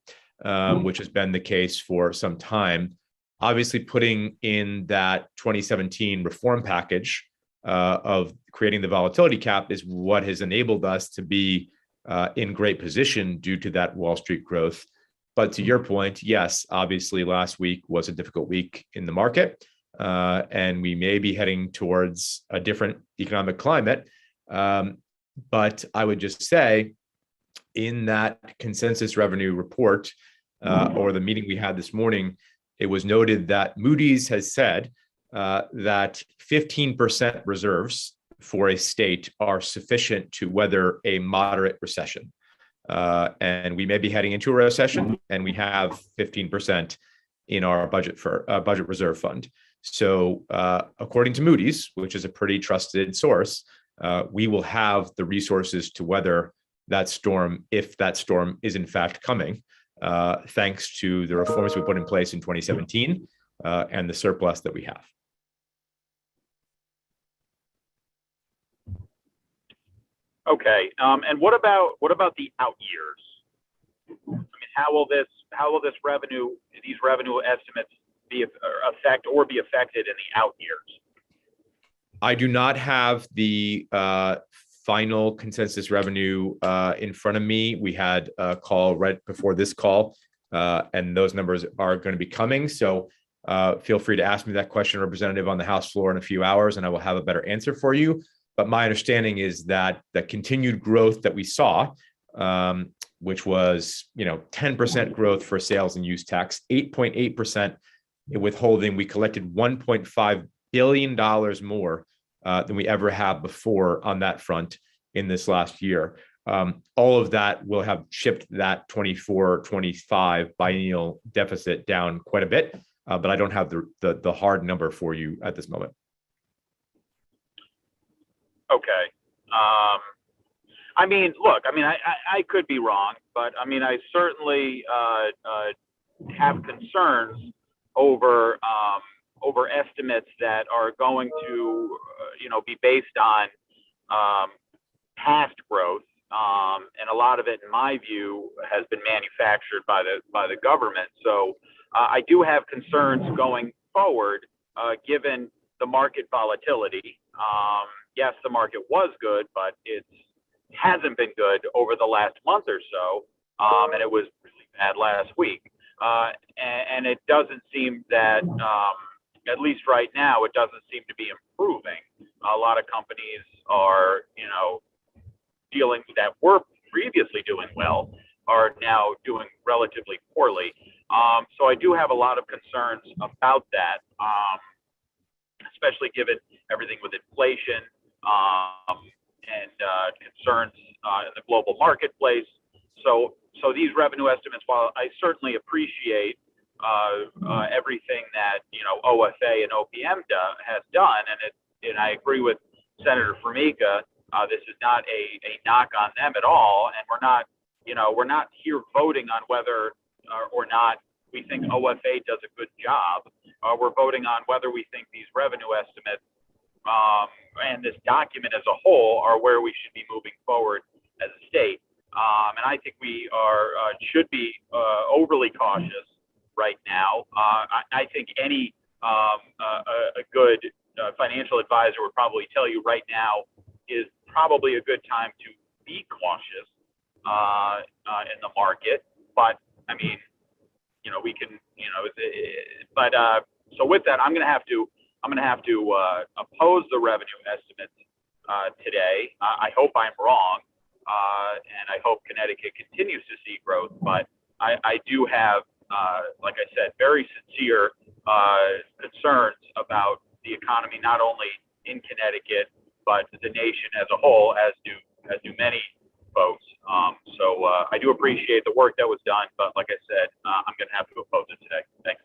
which has been the case for some time. Obviously, putting in that 2017 reform package of creating the volatility cap is what has enabled us to be in great position due to that Wall Street growth. But to your point, yes, obviously last week was a difficult week in the market, and we may be heading towards a different economic climate. But I would just say, in that consensus revenue report, or the meeting we had this morning, it was noted that Moody's has said that 15% reserves for a state are sufficient to weather a moderate recession. And we may be heading into a recession, and we have 15% in our budget reserve fund. So according to Moody's, which is a pretty trusted source, we will have the resources to weather that storm, if that storm is in fact coming, thanks to the reforms we put in place in 2017 and the surplus that we have. Okay, and what about the out years? I mean, how will this revenue, these revenue estimates, be affected in the out years? I do not have the final consensus revenue in front of me. We had a call right before this call, and those numbers are going to be coming. So feel free to ask me that question, Representative, on the House floor in a few hours, and I will have a better answer for you. But my understanding is that the continued growth that we saw, which was 10% growth for sales and use tax, 8.8% in withholding, we collected $1.5 billion more than we ever have before on that front in this last year. All of that will have chipped that 24-25 biennial deficit down quite a bit, but I don't have the hard number for you at this moment. Okay. I mean, look, I mean, I could be wrong, but I mean, I certainly have concerns over estimates that are going to, be based on past growth, and a lot of it, in my view, has been manufactured by the government. So I do have concerns going forward, given the market volatility. Yes, the market was good, but it hasn't been good over the last month or so, and it was really bad last week. And it doesn't seem that, at least right now, it doesn't seem to be improving. A lot of companies are, dealing that were previously doing well are now doing relatively poorly. So I do have a lot of concerns about that, especially given everything with inflation and concerns in the global marketplace. So these revenue estimates, while I certainly appreciate everything that OFA and OPM has done, and I agree with Senator Formica, this is not a knock on them at all, and we're not here voting on whether or not we think OFA does a good job. We're voting on whether we think these revenue estimates and this document as a whole are where we should be moving forward as a state. And I think we should be overly cautious right now. I think any a good financial advisor would probably tell you right now is probably a good time to be cautious in the market. But I mean, we can, but so with that, I'm going to have to oppose the revenue estimates today. I hope I'm wrong, and I hope Connecticut continues to see growth. But I do have, like I said, very sincere concerns about the economy, not only in Connecticut but the nation as a whole, as do many folks. So I do appreciate the work that was done, but like I said, I'm going to have to oppose it today. Thanks.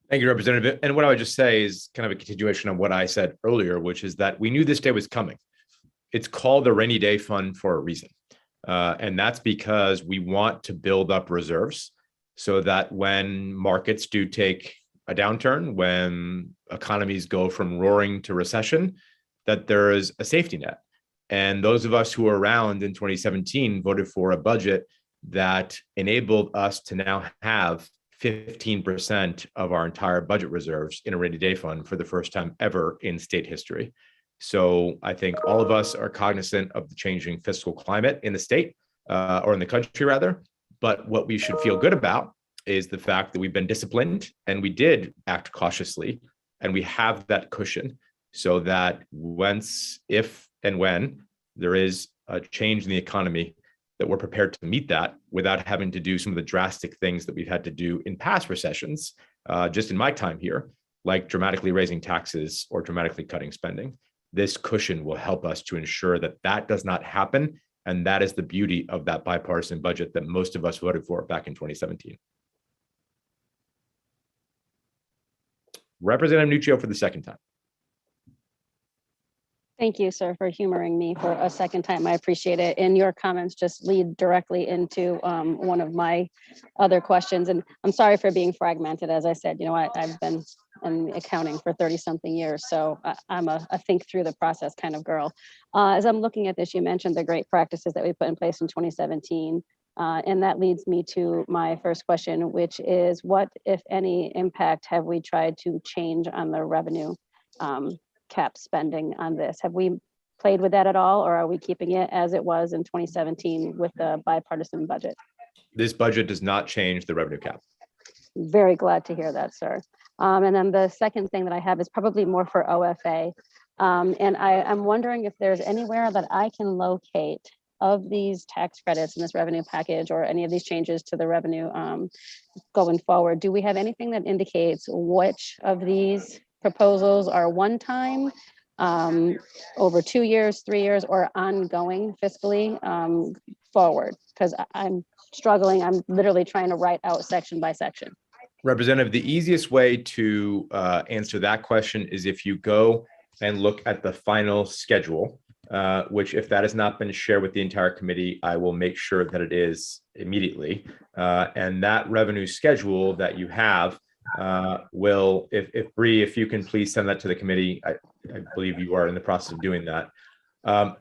Thank you, Representative. And what I would just say is kind of a continuation of what I said earlier, which is that we knew this day was coming. It's called the rainy day fund for a reason. And that's because we want to build up reserves so that when markets do take a downturn, when economies go from roaring to recession, that there is a safety net. And those of us who were around in 2017 voted for a budget that enabled us to now have 15% of our entire budget reserves in a rainy day fund for the first time ever in state history. So I think all of us are cognizant of the changing fiscal climate in the state, or in the country rather. But what we should feel good about is the fact that we've been disciplined and we did act cautiously, and we have that cushion so that if and when there is a change in the economy, that we're prepared to meet that without having to do some of the drastic things that we've had to do in past recessions, just in my time here, like dramatically raising taxes or dramatically cutting spending. This cushion will help us to ensure that that does not happen. And that is the beauty of that bipartisan budget that most of us voted for back in 2017. Representative Nuccio for the second time. Thank you, sir, for humoring me for a second time. I appreciate it. And your comments just lead directly into one of my other questions. And I'm sorry for being fragmented. As I said, I've been in accounting for 30-something years, so I'm a think through the process kind of girl. As I'm looking at this, you mentioned the great practices that we put in place in 2017. And that leads me to my first question, which is what, if any, impact have we tried to change on the revenue cap spending on this? Have we played with that at all, or are we keeping it as it was in 2017 with the bipartisan budget? This budget does not change the revenue cap. Very glad to hear that, sir. And then the second thing that I have is probably more for OFA. And I'm wondering if there's anywhere that I can locate of these tax credits in this revenue package or any of these changes to the revenue going forward. Do we have anything that indicates which of these proposals are one time, over 2 years, 3 years, or ongoing fiscally forward? Because I'm struggling. I'm literally trying to write out section by section. Representative, the easiest way to answer that question is if you go and look at the final schedule, which if that has not been shared with the entire committee, I will make sure that it is immediately. And that revenue schedule that you have will, if Bree, if you can please send that to the committee, I believe you are in the process of doing that.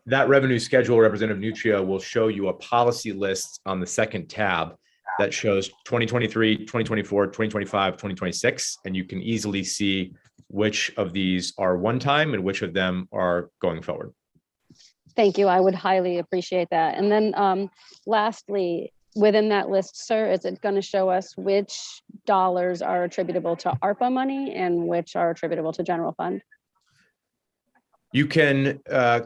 That revenue schedule, Representative Nutria, will show you a policy list on the second tab that shows 2023, 2024, 2025, 2026, and you can easily see which of these are one time and which of them are going forward. Thank you. I would highly appreciate that. And then lastly, within that list, sir, is it going to show us which dollars are attributable to ARPA money and which are attributable to general fund? You can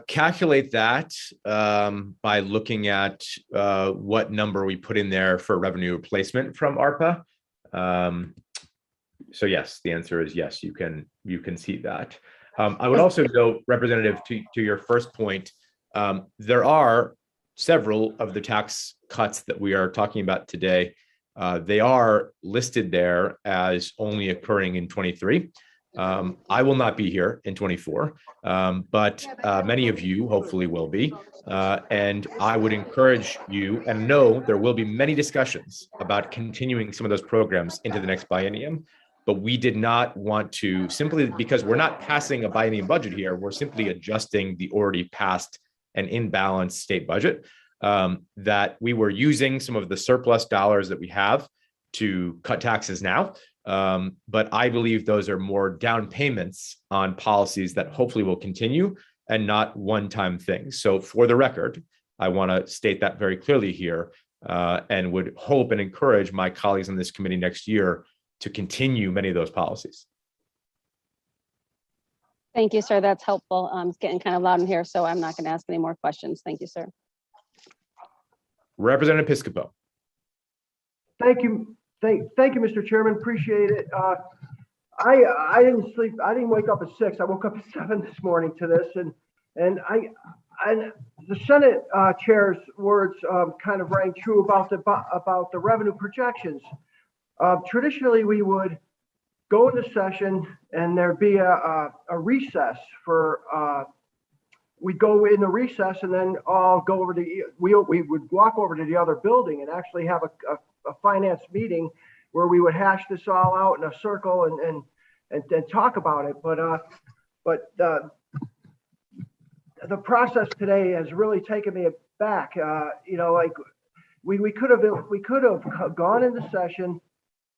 calculate that by looking at what number we put in there for revenue replacement from ARPA. So yes, the answer is yes, you can see that. I would also note, Representative, to your first point, there are several of the tax cuts that we are talking about today. They are listed there as only occurring in 23. I will not be here in 24, but many of you hopefully will be. And I would encourage you, and know there will be many discussions about continuing some of those programs into the next biennium. But we did not want to, simply because we're not passing a biennium budget here, we're simply adjusting the already passed and imbalanced state budget, that we were using some of the surplus dollars that we have to cut taxes now. But I believe those are more down payments on policies that hopefully will continue and not one-time things. So for the record, I want to state that very clearly here, and would hope and encourage my colleagues on this committee next year to continue many of those policies. Thank you, sir. That's helpful. It's getting kind of loud in here, so I'm not going to ask any more questions. Thank you, sir. Representative Piscopo. Thank you. Thank you, Mr. Chairman. Appreciate it. I didn't sleep. I didn't wake up at 6. I woke up at 7 this morning to this, and the Senate chair's words kind of rang true about the revenue projections. Traditionally, we would go into session and there'd be a recess for. We'd go in the recess and then all go over to we would walk over to the other building and actually have a finance meeting where we would hash this all out in a circle and talk about it. But the process today has really taken me back. You know, like we could have gone into session,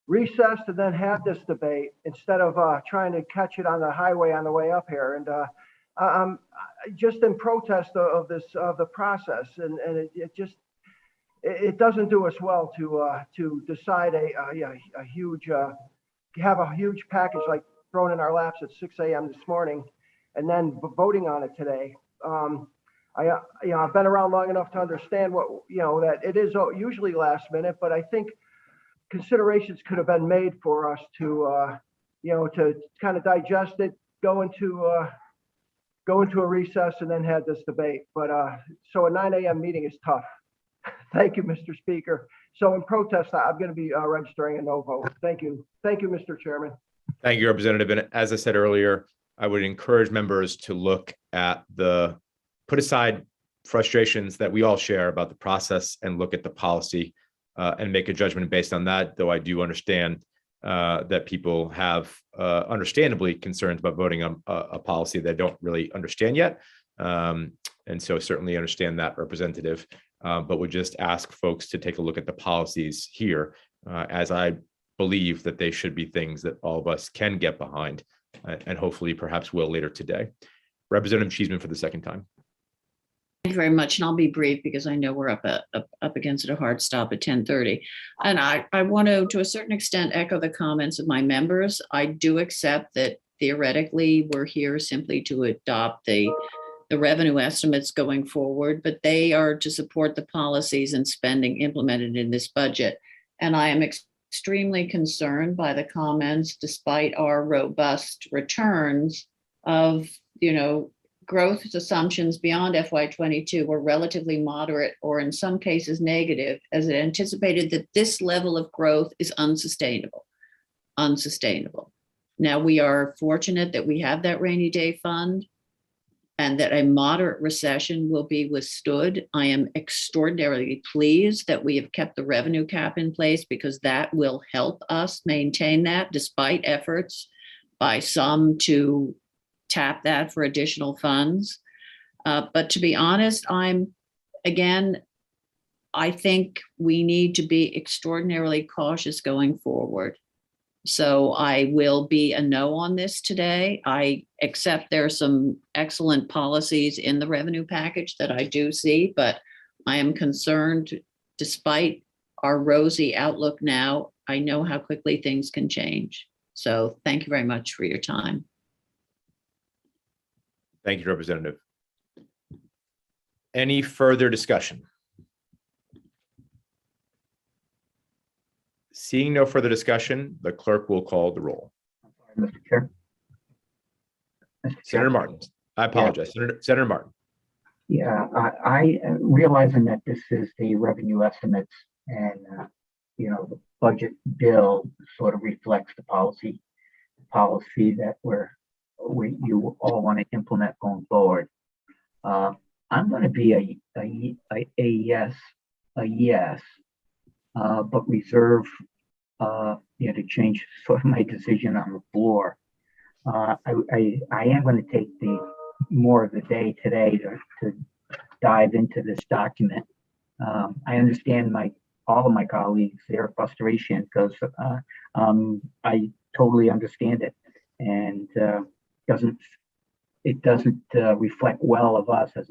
recessed, and then had this debate instead of trying to catch it on the highway on the way up here. And I'm just in protest of the process, and it doesn't do us well to decide a huge have a huge package like thrown in our laps at 6 a.m. this morning, and then voting on it today. I've been around long enough to understand that it is usually last minute, but I think considerations could have been made for us to to kind of digest it, go into a recess, and then had this debate. But so a 9 a.m. meeting is tough. Thank you, Mr. Speaker. So in protest, I'm going to be registering a no vote. Thank you. Thank you, Mr. Chairman. Thank you, Representative. And as I said earlier, I would encourage members to look at put aside frustrations that we all share about the process and look at the policy and make a judgment based on that, though I do understand that people have understandably concerns about voting on a policy they don't really understand yet. And so certainly understand that, Representative, but would just ask folks to take a look at the policies here, as I believe that they should be things that all of us can get behind and hopefully perhaps will later today. Representative Cheeseman for the second time. you very much, and I'll be brief because I know we're up against a hard stop at 10:30. And I want to a certain extent, echo the comments of my members. I do accept that theoretically, we're here simply to adopt the revenue estimates going forward, but they are to support the policies and spending implemented in this budget. And I am extremely concerned by the comments, despite our robust returns of, growth assumptions beyond FY22 were relatively moderate or in some cases negative, as it anticipated that this level of growth is unsustainable. Now, we are fortunate that we have that rainy day fund and that a moderate recession will be withstood. I am extraordinarily pleased that we have kept the revenue cap in place, because that will help us maintain that, despite efforts by some to tap that for additional funds. But to be honest, I think we need to be extraordinarily cautious going forward. So I will be a no on this today. I accept there are some excellent policies in the revenue package that I do see, but I am concerned, despite our rosy outlook now, I know how quickly things can change. So thank you very much for your time. Thank you, Representative. Any further discussion? Seeing no further discussion, the clerk will call the roll. Mr. Chair. Senator Martin, I apologize. Senator Martin. Yeah, I realizing that this is the revenue estimates and, the budget bill sort of reflects the policy that you all want to implement going forward. I'm going to be a yes, but reserve, to change sort of my decision on the floor. I am going to take more of the day today to dive into this document. I understand all of my colleagues, their frustration, because I totally understand it, and it doesn't reflect well of us as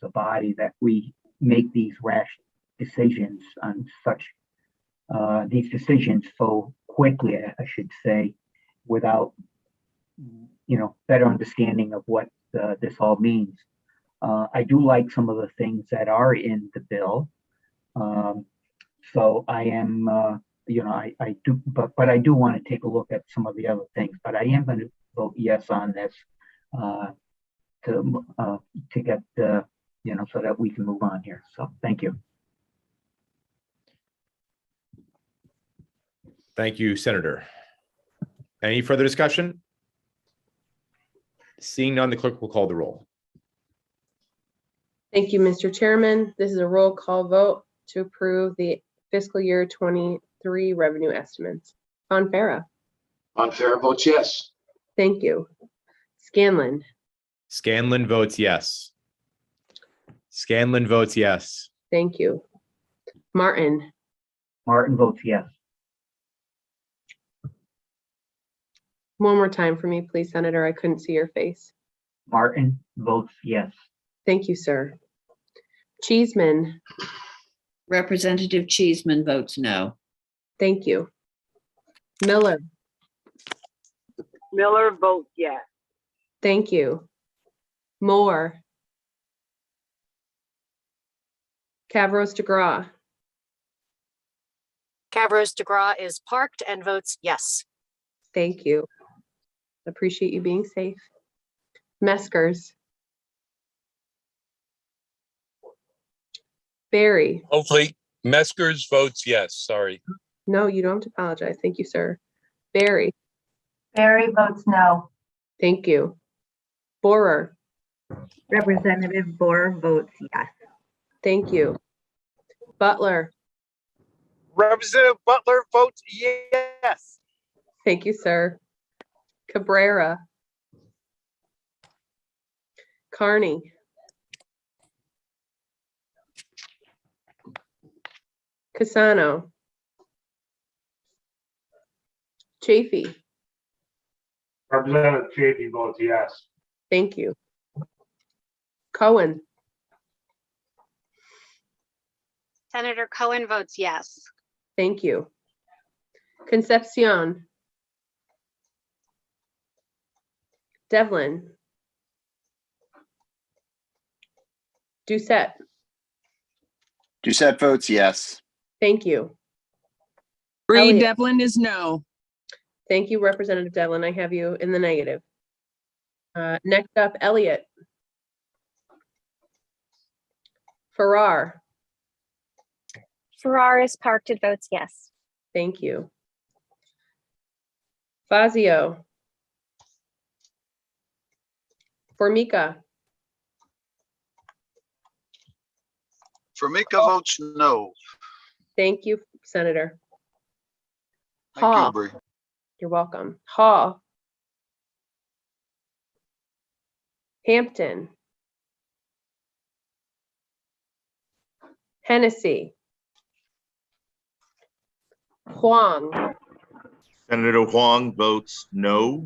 a body that we make these rash decisions on these decisions so quickly, I should say, without better understanding of what this all means. I do like some of the things that are in the bill, so I am I do, but I do want to take a look at some of the other things. But I am going to vote yes on this to get so that we can move on here. So thank you. Thank you, Senator. Any further discussion? Seeing none, the clerk will call the roll. Thank you, Mr. Chairman. This is a roll call vote to approve the fiscal year 23 revenue estimates. Bonferra. Bonferra votes yes. Thank you. Scanlon. Scanlon votes yes. Scanlon votes yes. Thank you. Martin. Martin votes yes. One more time for me, please, Senator. I couldn't see your face. Martin votes yes. Thank you, sir. Cheeseman. Representative Cheeseman votes no. Thank you. Miller. Miller votes yes. Thank you. Moore. Cavros DeGraw. Cavros DeGraw is parked and votes yes. Thank you. Appreciate you being safe. Meskers. Barry. Hopefully, Meskers votes yes. Sorry. No, you don't have to apologize. Thank you, sir. Barry. Barry votes no. Thank you. Borer. Representative Borer votes yes. Thank you. Butler. Representative Butler votes yes. Thank you, sir. Cabrera. Carney. Casano. Chafee. Representative Chafee votes yes. Thank you. Cohen. Senator Cohen votes yes. Thank you. Concepcion. Devlin. Doucette. Doucette votes yes. Thank you. Bree Elliott. Devlin is no. Thank you, Representative Devlin. I have you in the negative. Next up, Elliott. Farrar. Farrar is parked and votes yes. Thank you. Fazio. Formica. Formica votes no. Thank you, Senator. Thank you, Hall. Bree. You're welcome. Hall. Hampton. Hennessy. Huang. Senator Huang votes no.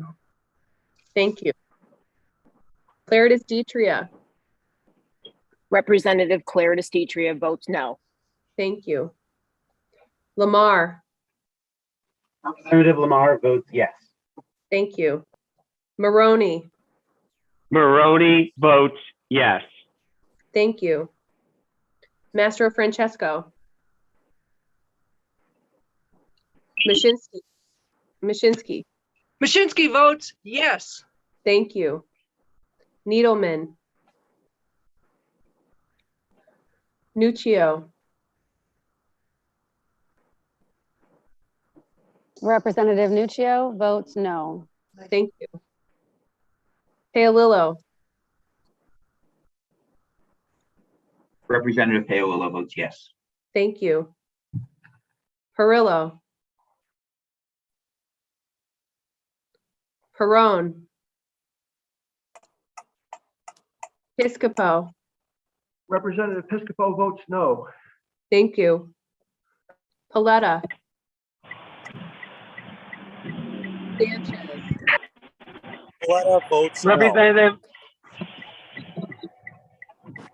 Thank you. Claritas Detria. Representative Claritas Detria votes no. Thank you. Lamar. Representative Lamar votes yes. Thank you. Maroney. Maroney votes yes. Thank you. Mastro Francesco. Mashinsky. Mashinsky. Mashinsky votes yes. Thank you. Needleman. Nuccio. Representative Nuccio votes no. Thank you. Paolillo. Representative Paolillo votes yes. Thank you. Perillo. Perone. Piscopo. Representative Piscopo votes no. Thank you. Paletta. Sanchez. Paletta votes no. Representative,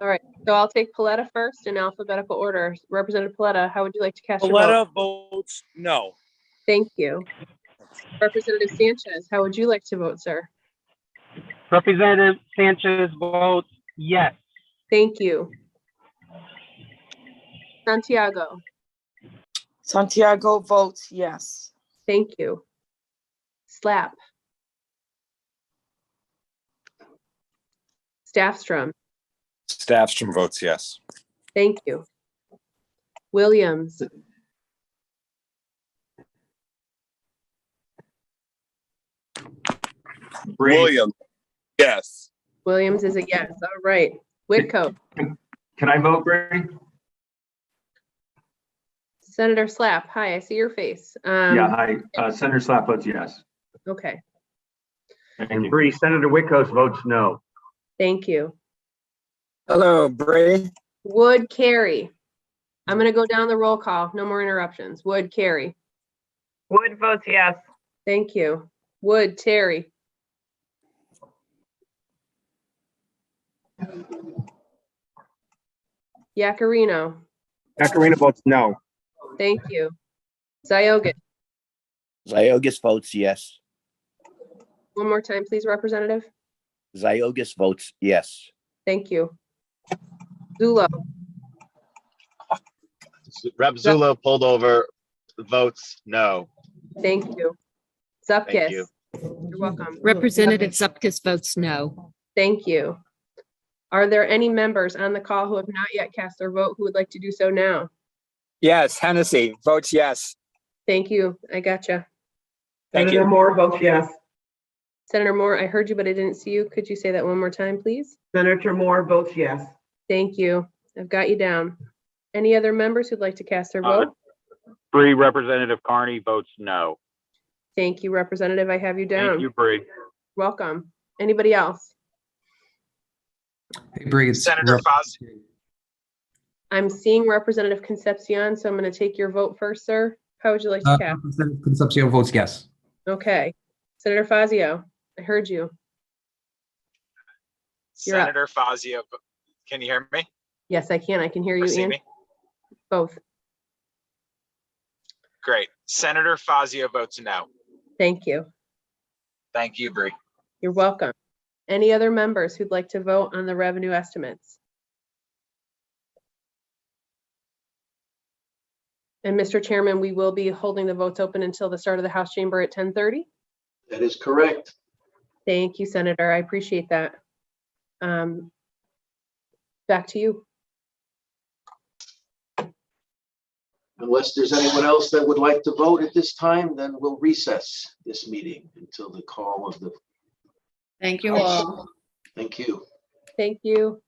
All right, so I'll take Paletta first in alphabetical order. Representative Paletta, how would you like to cast your Paletta vote? votes no. Thank you. Representative Sanchez, how would you like to vote, sir? Representative Sanchez votes yes. Thank you. Santiago. Santiago votes yes. Thank you. Slap. Staffstrom. Staffstrom votes yes. Thank you. Williams. Williams, yes. Williams is a yes. All right. Whitcote. Can I vote, Brady? Senator Slap. Hi, I see your face. Yeah, Senator Slap votes yes. Okay. And Bree, Senator Whitcoat votes no. Thank you. Hello, Bree. Wood Carey. I'm going to go down the roll call. No more interruptions. Wood Carey. Wood votes yes. Thank you. Wood Terry. Yacarino. Yacarino votes no. Thank you. Zioga. Ziogas votes yes. One more time, please, Representative. Ziogas votes yes. Thank you. Zulo. Rep Zulo pulled over, votes no. Thank you. Zupkis. Thank you. You're welcome. Representative Zupkis votes no. Thank you. Are there any members on the call who have not yet cast their vote who would like to do so now? Yes, Hennessy votes yes. Thank you. I gotcha. Thank Senator you. Moore votes yes. Senator Moore, I heard you, but I didn't see you. Could you say that one more time, please? Senator Moore votes yes. Thank you. I've got you down. Any other members who'd like to cast their vote? Bree, Representative Carney votes no. Thank you, Representative. I have you down. Thank you, Bree. Welcome. Anybody else? Hey, Bree, it's Senator Fazio. I'm seeing Representative Concepcion, so I'm going to take your vote first, sir. How would you like to cast? Representative Concepcion votes yes. Okay. Senator Fazio, I heard you. You're up. Senator Fazio, can you hear me? Yes, I can. I can hear you, Or see Ian. me? Both. Great. Senator Fazio votes no. Thank you. Thank you, Bree. You're welcome. Any other members who'd like to vote on the revenue estimates? And Mr. Chairman, we will be holding the votes open until the start of the House chamber at 10:30. That is correct. Thank you, Senator. I appreciate that. Back to you. Unless there's anyone else that would like to vote at this time, then we'll recess this meeting until the call of the. Thank you all. Thank you. Thank you.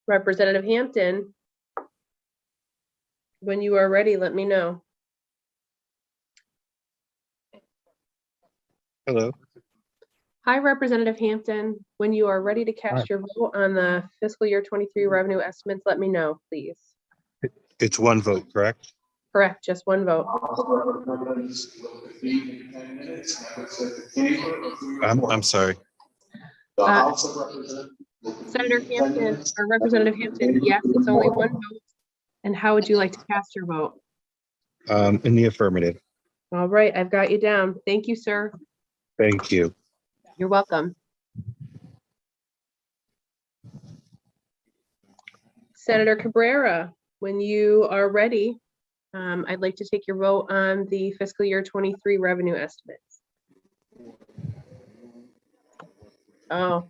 Representative Hampton, when you are ready, let me know. Hello. Hi, Representative Hampton. When you are ready to cast your vote on the fiscal year 23 revenue estimates, let me know, please. It's one vote, correct? Correct, just one vote. I'm sorry. Senator Hampton, or Representative Hampton, yes, it's only one vote. And how would you like to cast your vote? In the affirmative. All right, I've got you down. Thank you, sir. Thank you. You're welcome. Senator Cabrera, when you are ready, I'd like to take your vote on the fiscal year 23 revenue estimates. Oh.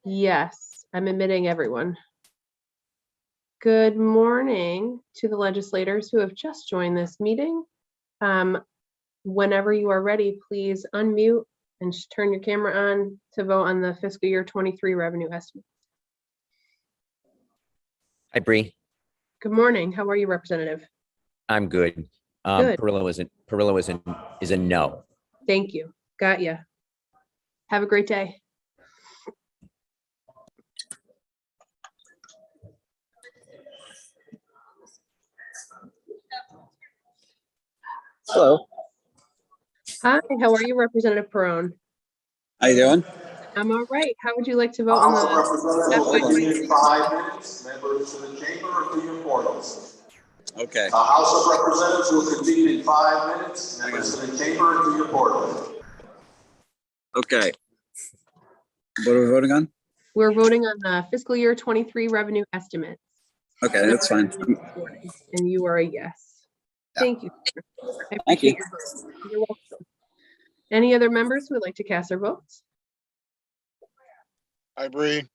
Yes, I'm admitting everyone. Good morning to the legislators who have just joined this meeting. Whenever you are ready, please unmute and turn your camera on to vote on the fiscal year 23 revenue estimate. Hi, Bree. Good morning. How are you, Representative? I'm good. Good. Perillo is a no. Thank you. Got you. Have a great day. Hello. Hi, how are you, Representative Perone? How you doing? I'm all right. How would you like to vote on the Representatives 5 minutes, members to the chamber or through your portals. Okay. The House of Representatives will convene in 5 minutes, members to the chamber or through your portals. Okay. What are we voting on? We're voting on the fiscal year 23 revenue estimates. Okay, that's fine. And you are a yes. Thank you. I Thank you. appreciate your vote. You're welcome. Any other members who would like to cast their votes? Hi, Bree.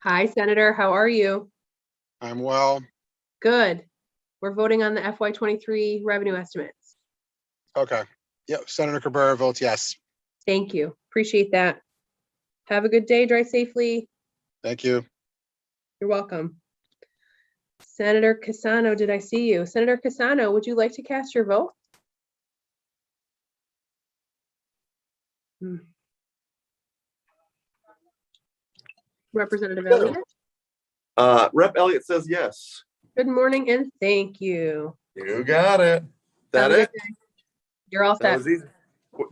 Hi, Senator. How are you? I'm well. Good. We're voting on the FY23 revenue estimates. Okay. Yep. Senator Cabrera votes yes. Thank you. Appreciate that. Have a good day. Drive safely. Thank you. You're welcome. Senator Casano, did I see you? Senator Casano, would you like to cast your vote? Representative Elliott? Rep Elliott says yes. Good morning and thank you. You got it. That Have a good it? day. You're all That set. was easy.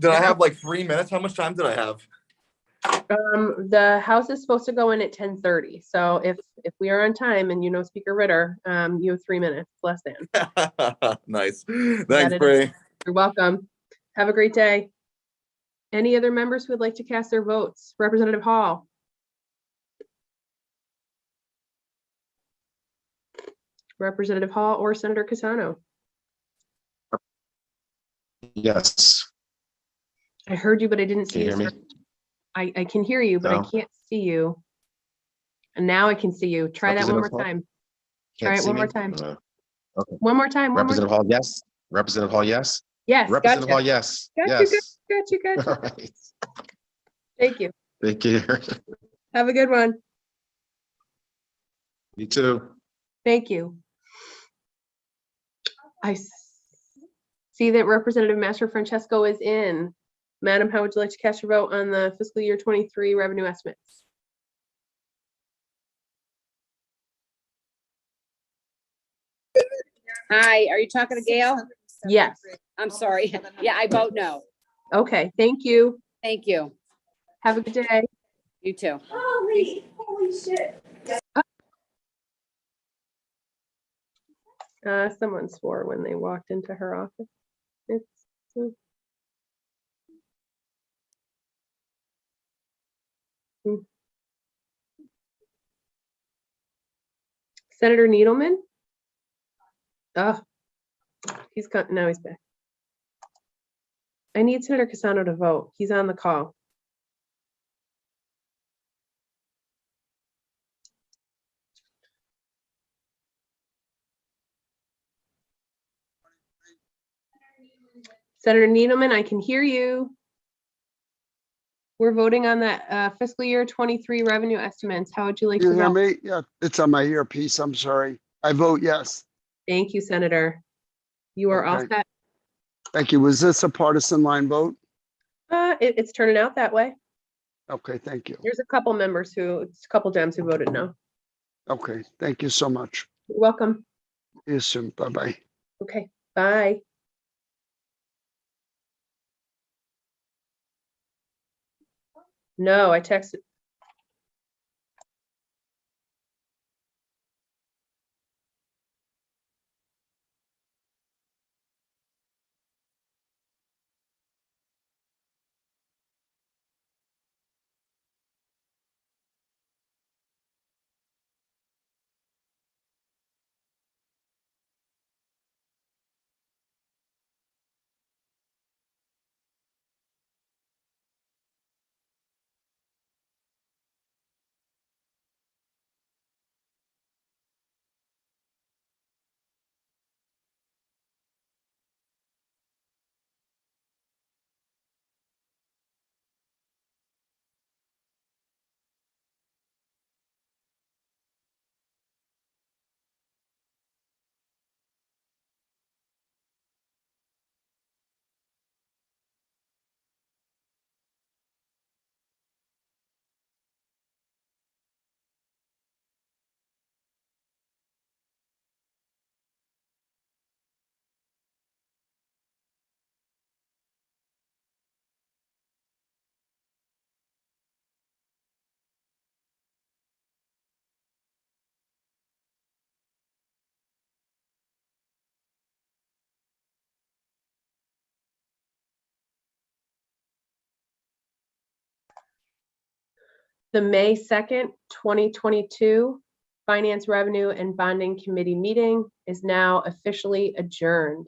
Did I have like 3 minutes? How much time did I have? The House is supposed to go in at 10:30. So if we are on time and you know Speaker Ritter, you have 3 minutes, less than. Nice. Thanks, Bree. You're welcome. Have a great day. Any other members who would like to cast their votes? Representative Hall. Representative Hall or Senator Casano? Yes. I heard you, but I didn't see Can you you. hear me? Sir. I can hear you, but I No? can't see you. And now I can see you. Try that one more Representative Hall? time. Can't Try it see one more me? time. Okay. One more time. One more Representative time. Hall, yes. Representative Hall, yes. Yes. Representative Gotcha. Hall, yes. Got Yes. you. Got you. All right. Thank you. Thank you. Have a good one. You too. Thank you. I see that Representative Master Francesco is in. Madam, how would you like to cast your vote on the fiscal year 23 revenue estimates? Hi, are you talking to Gail? Yes. I'm sorry. Yeah, I vote no. Okay, thank you. Thank you. Have a good day. You too. Holy shit. Someone swore when they walked into her office. It's, Senator Needleman? Oh, he's got, now he's back. I need Senator Casano to vote. He's on the call. Senator Needleman, I can hear you. We're voting on that fiscal year 23 revenue estimates. How would you like You to hear vote? me? Yeah, it's on my earpiece. I'm sorry. I vote yes. Thank you, Senator. You are all Okay. set. Thank you. Was this a partisan line vote? It's turning out that way. Okay, thank you. There's a couple members who, it's a couple Dems who voted no. Okay, thank you so much. You're welcome. See you soon. Bye-bye. Okay, bye. No, I texted. The May 2nd, 2022 Finance, Revenue, and Bonding Committee meeting is now officially adjourned.